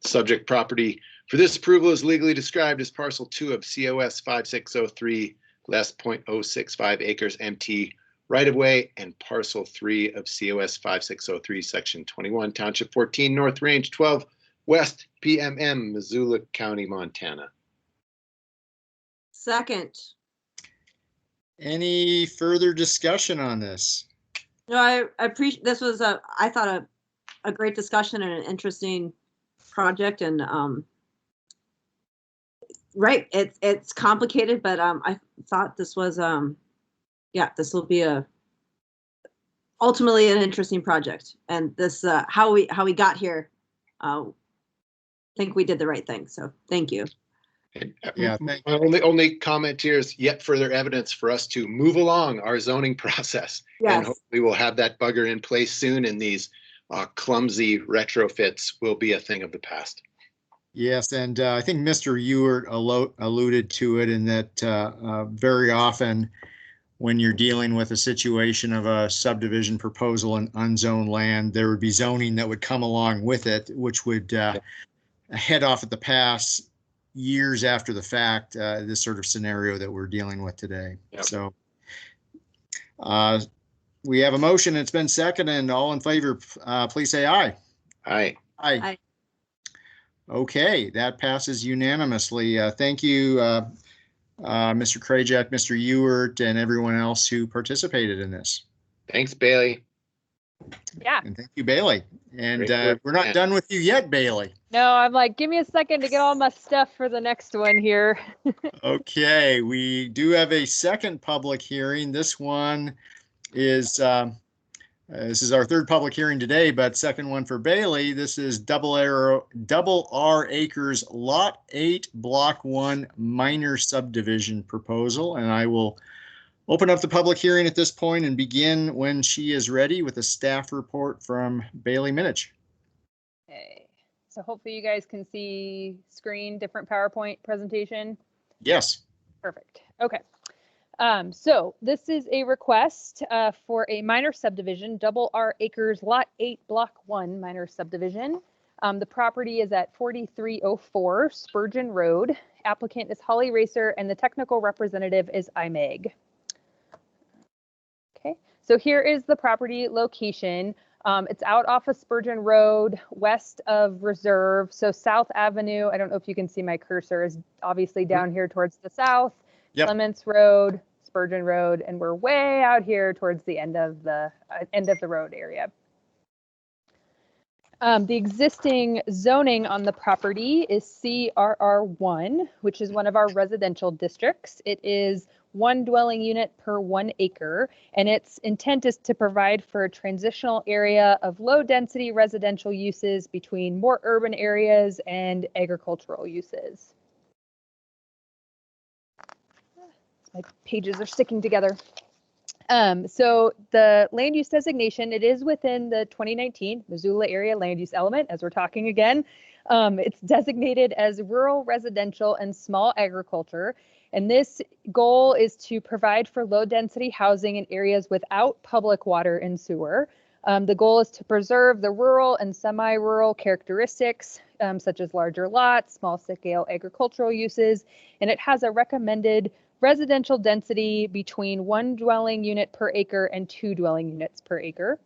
Subject property for this approval is legally described as parcel 2 of COS 5603 less 0.065 acres MT right of way, and parcel 3 of COS 5603 section 21 township 14 north range 12 west PMM Missoula County, Montana. Second. Any further discussion on this? No, I appreciate, this was I thought a great discussion and an interesting project, and right, it's complicated, but I thought this was yeah, this will be ultimately an interesting project, and this how we got here. Think we did the right thing, so thank you. Yeah, My only comment here is yet further evidence for us to move along our zoning process. Yes. And hopefully we'll have that bugger in place soon, and these clumsy retrofits will be a thing of the past. Yes, and I think Mr. Ewert alluded to it in that very often when you're dealing with a situation of a subdivision proposal in unzoned land, there would be zoning that would come along with it, which would head off at the pass years after the fact, this sort of scenario that we're dealing with today. Yep. So we have a motion. It's been seconded, and all in favor, please say aye. Aye. Aye. Aye. Okay, that passes unanimously. Thank you, Mr. Krajak, Mr. Ewert, and everyone else who participated in this. Thanks, Bailey. Yeah. And thank you, Bailey. And Great work. we're not done with you yet, Bailey. No, I'm like, give me a second to get all my stuff for the next one here. Okay, we do have a second public hearing. This one is this is our third public hearing today, but second one for Bailey. This is Double R Acres Lot 8 Block 1 minor subdivision proposal, and I will open up the public hearing at this point and begin when she is ready with a staff report from Bailey Minich. Okay, so hopefully you guys can see screen, different PowerPoint presentation. Yes. Perfect. Okay. So this is a request for a minor subdivision, Double R Acres Lot 8 Block 1 minor subdivision. The property is at 4304 Spurgeon Road. Applicant is Holly Racer and the technical representative is IMEG. Okay, so here is the property location. It's out off of Spurgeon Road, west of Reserve. So South Avenue, I don't know if you can see my cursor, is obviously down here towards the south. Yep. Clements Road, Spurgeon Road, and we're way out here towards the end of the road area. The existing zoning on the property is CRR1, which is one of our residential districts. It is 1 dwelling unit per 1 acre, and its intent is to provide for a transitional area of low density residential uses between more urban areas and agricultural uses. My pages are sticking together. So the land use designation, it is within the 2019 Missoula area land use element, as we're talking again. It's designated as rural residential and small agriculture. And this goal is to provide for low density housing in areas without public water and sewer. The goal is to preserve the rural and semi-rural characteristics, such as larger lots, small scale agricultural uses, and it has a recommended residential density between 1 dwelling unit per acre and 2 dwelling units per acre.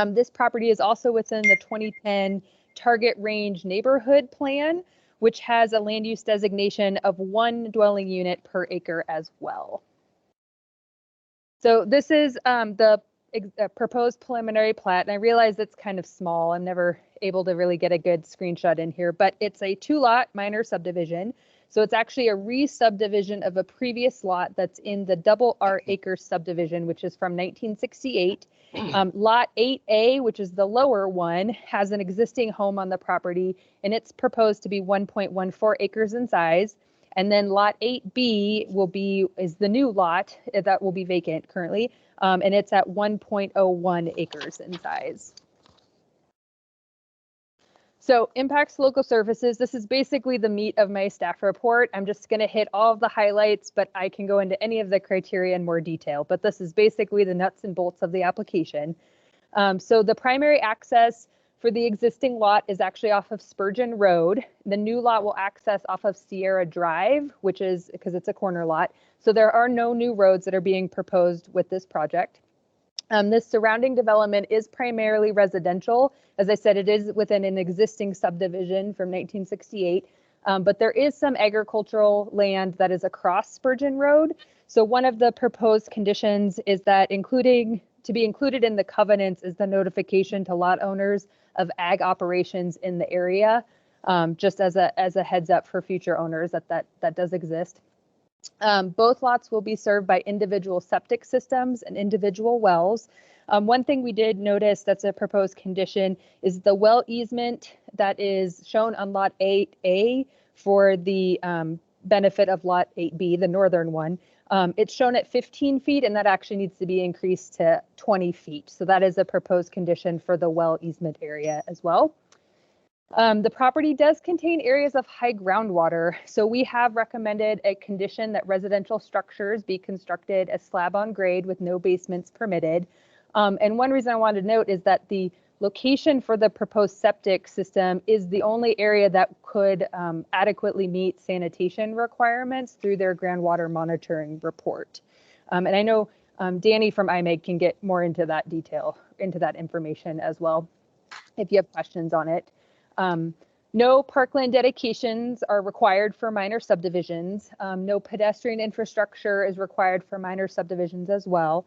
This property is also within the 2010 Target Range Neighborhood Plan, which has a land use designation of 1 dwelling unit per acre as well. So this is the proposed preliminary plat, and I realize it's kind of small. I'm never able to really get a good screenshot in here, but it's a 2-lot minor subdivision. So it's actually a re-subdivision of a previous lot that's in the Double R Acres subdivision, which is from 1968. Lot 8A, which is the lower one, has an existing home on the property, and it's proposed to be 1.14 acres in size. And then Lot 8B is the new lot that will be vacant currently, and it's at 1.01 acres in size. So impacts local services, this is basically the meat of my staff report. I'm just going to hit all of the highlights, but I can go into any of the criteria in more detail. But this is basically the nuts and bolts of the application. So the primary access for the existing lot is actually off of Spurgeon Road. The new lot will access off of Sierra Drive, which is because it's a corner lot. So there are no new roads that are being proposed with this project. This surrounding development is primarily residential. As I said, it is within an existing subdivision from 1968, but there is some agricultural land that is across Spurgeon Road. So one of the proposed conditions is that to be included in the covenants is the notification to lot owners of ag operations in the area. just as a heads up for future owners that does exist. Both lots will be served by individual septic systems and individual wells. One thing we did notice that's a proposed condition is the well easement that is shown on lot 8A for the benefit of lot 8B, the northern one. It's shown at 15 feet, and that actually needs to be increased to 20 feet. So that is a proposed condition for the well easement area as well. The property does contain areas of high groundwater, so we have recommended a condition that residential structures be constructed as slab on grade with no basements permitted. And one reason I wanted to note is that the location for the proposed septic system is the only area that could adequately meet sanitation requirements through their groundwater monitoring report. And I know Danny from IMEG can get more into that detail, into that information as well, if you have questions on it. No parkland dedications are required for minor subdivisions. No pedestrian infrastructure is required for minor subdivisions as well.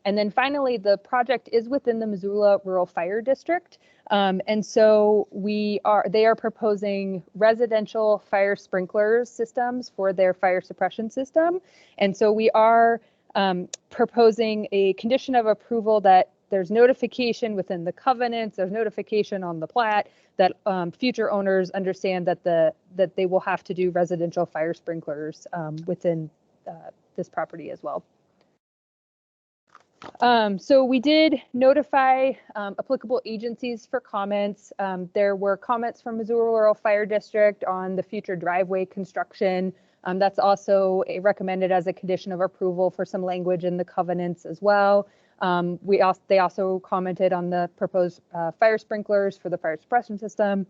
And then finally, the project is within the Missoula Rural Fire District. And so they are proposing residential fire sprinkler systems for their fire suppression system. And so we are proposing a condition of approval that there's notification within the covenants, there's notification on the plat that future owners understand that they will have to do residential fire sprinklers within this property as well. So we did notify applicable agencies for comments. There were comments from Missoula Rural Fire District on the future driveway construction. That's also recommended as a condition of approval for some language in the covenants as well. They also commented on the proposed fire sprinklers for the fire suppression system.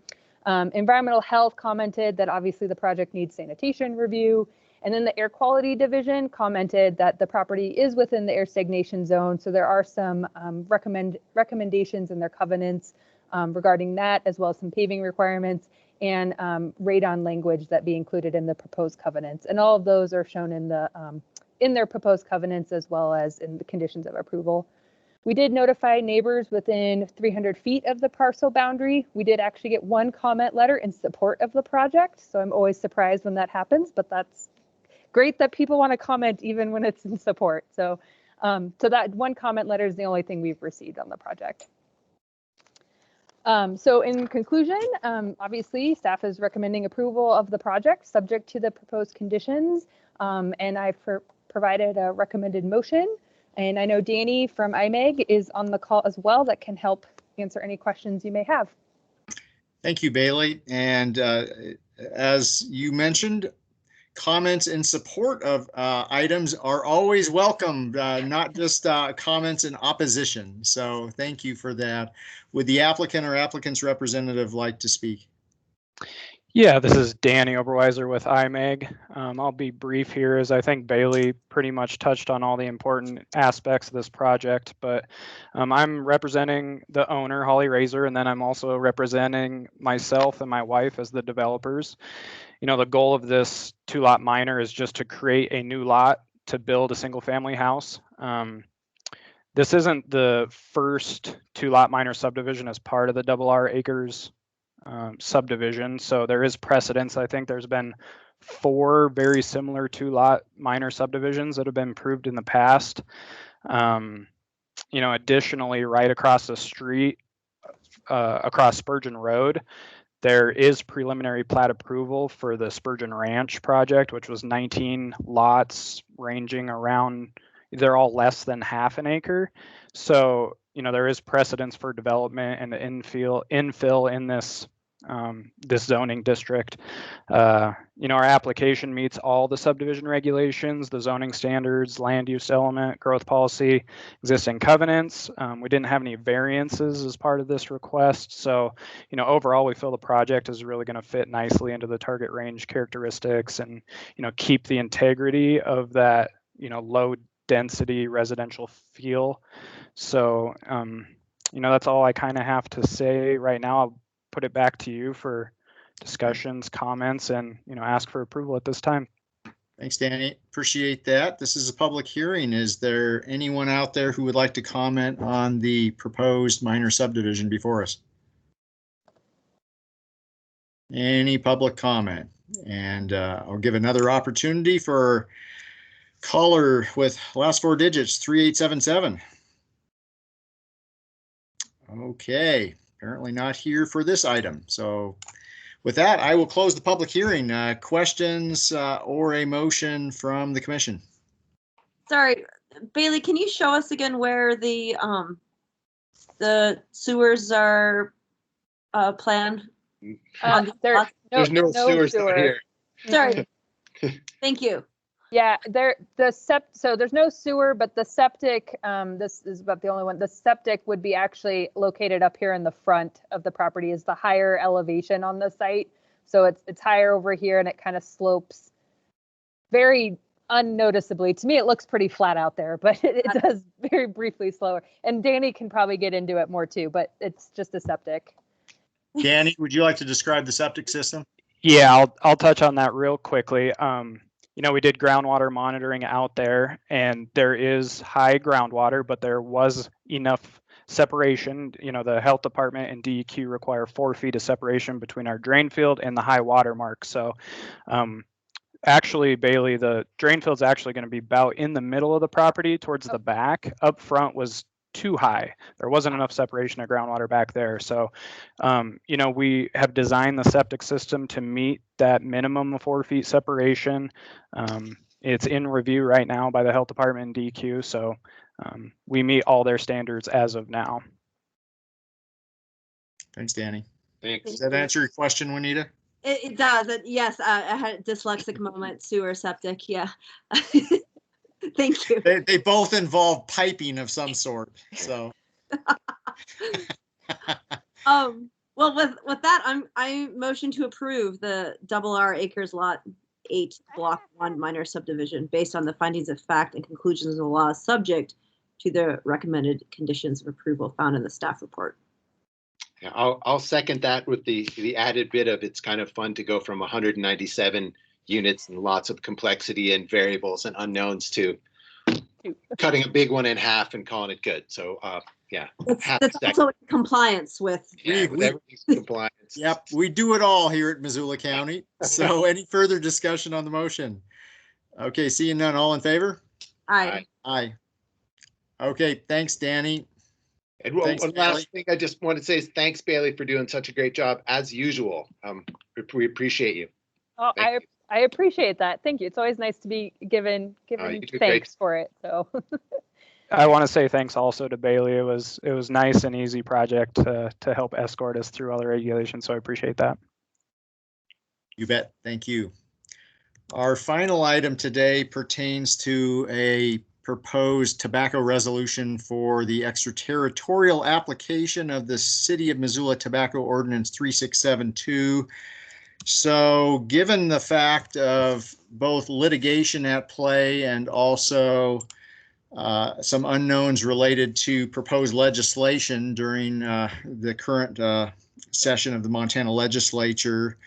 Environmental Health commented that obviously the project needs sanitation review. And then the Air Quality Division commented that the property is within the air stagnation zone. So there are some recommendations in their covenants regarding that, as well as some paving requirements and radon language that be included in the proposed covenants. And all of those are shown in their proposed covenants as well as in the conditions of approval. We did notify neighbors within 300 feet of the parcel boundary. We did actually get one comment letter in support of the project. So I'm always surprised when that happens, but that's great that people want to comment even when it's in support. So, so that one comment letter is the only thing we've received on the project. So in conclusion, obviously staff is recommending approval of the project subject to the proposed conditions. And I've provided a recommended motion. And I know Danny from IMEG is on the call as well that can help answer any questions you may have. Thank you, Bailey. And as you mentioned, comments in support of items are always welcome, not just comments in opposition. So thank you for that. Would the applicant or applicant's representative like to speak? Yeah, this is Danny Oberweiser with IMEG. I'll be brief here as I think Bailey pretty much touched on all the important aspects of this project, but I'm representing the owner, Holly Razor, and then I'm also representing myself and my wife as the developers. You know, the goal of this 2-lot minor is just to create a new lot to build a single family house. This isn't the first 2-lot minor subdivision as part of the RR Acres subdivision. So there is precedence. I think there's been 4 very similar 2-lot minor subdivisions that have been approved in the past. You know, additionally, right across the street, across Spurgeon Road, there is preliminary plat approval for the Spurgeon Ranch project, which was 19 lots ranging around, they're all less than half an acre. So, you know, there is precedence for development and the infill in this this zoning district. You know, our application meets all the subdivision regulations, the zoning standards, land use element, growth policy, existing covenants. We didn't have any variances as part of this request. So, you know, overall, we feel the project is really going to fit nicely into the target range characteristics and, you know, keep the integrity of that, you know, low density residential feel. So, you know, that's all I kind of have to say right now. I'll put it back to you for discussions, comments, and, you know, ask for approval at this time. Thanks, Danny. Appreciate that. This is a public hearing. Is there anyone out there who would like to comment on the proposed minor subdivision before us? Any public comment? And I'll give another opportunity for caller with last four digits, 3877. Okay, apparently not here for this item. So with that, I will close the public hearing. Questions or a motion from the commission? Sorry, Bailey, can you show us again where the sewers are planned? On the lots? There's no sewers out here. Sorry. Thank you. Yeah, so there's no sewer, but the septic, this is about the only one. The septic would be actually located up here in the front of the property, is the higher elevation on the site. So it's higher over here and it kind of slopes very unnoticeably. To me, it looks pretty flat out there, but it does very briefly slower. And Danny can probably get into it more too, but it's just a septic. Danny, would you like to describe the septic system? Yeah, I'll touch on that real quickly. We did groundwater monitoring out there, and there is high groundwater, but there was enough separation. The health department and DEQ require 4 feet of separation between our drain field and the high water mark. So actually, Bailey, the drain field is actually going to be about in the middle of the property towards the back. Up front was too high. There wasn't enough separation of groundwater back there. So, we have designed the septic system to meet that minimum of 4 feet separation. It's in review right now by the health department and DEQ. So we meet all their standards as of now. Thanks, Danny. Thanks. Does that answer your question, Juanita? It does. Yes, I had a dyslexic moment, sewer septic. Yeah. Thank you. They both involve piping of some sort. So. Well, with that, I motion to approve the R Acres Lot 8 Block 1 minor subdivision based on the findings of fact and conclusions of the law, subject to the recommended conditions of approval found in the staff report. Yeah, I'll second that with the added bit of it's kind of fun to go from 197 units and lots of complexity and variables and unknowns to cutting a big one in half and calling it good. So yeah. That's also in compliance with. Yeah, with everything's compliance. Yep, we do it all here at Missoula County. So any further discussion on the motion? Okay, seeing none, all in favor? Aye. Aye. Okay, thanks, Danny. And Thanks, one last thing I just want to say is thanks, Bailey, for doing such a great job as usual. We appreciate you. Oh, I appreciate that. Thank you. It's always nice to be given thanks for it. So I want to say thanks also to Bailey. It was nice and easy project to help escort us through all the regulations. So I appreciate that. You bet. Thank you. Our final item today pertains to a proposed tobacco resolution for the extraterritorial application of the City of Missoula Tobacco Ordinance 3672. So given the fact of both litigation at play and also some unknowns related to proposed legislation during the current session of the Montana legislature,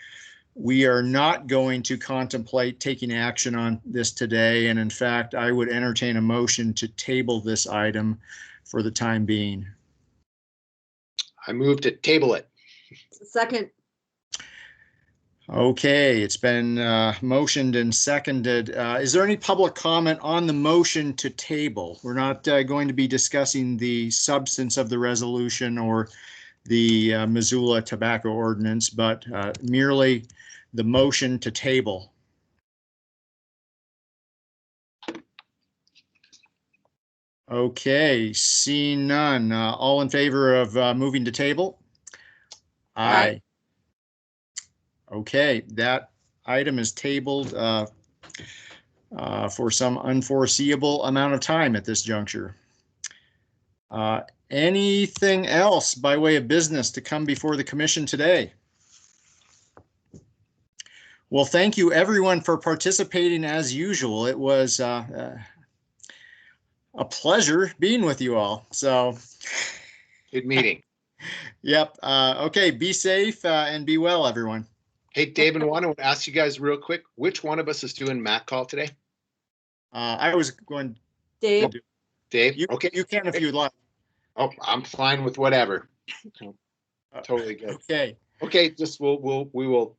we are not going to contemplate taking action on this today. And in fact, I would entertain a motion to table this item for the time being. I move to table it. Second. Okay, it's been motioned and seconded. Is there any public comment on the motion to table? We're not going to be discussing the substance of the resolution or the Missoula tobacco ordinance, but merely the motion to table. Okay, seeing none. All in favor of moving to table? Aye. Okay, that item is tabled for some unforeseeable amount of time at this juncture. Anything else by way of business to come before the commission today? Well, thank you everyone for participating as usual. It was a pleasure being with you all. So good meeting. Yep. Okay, be safe and be well, everyone. Hey, Dave, and I want to ask you guys real quick, which one of us is doing Matt call today? I was going. Dave. Dave? Okay. You can if you'd like. Oh, I'm fine with whatever. Totally good. Okay. Okay, just we will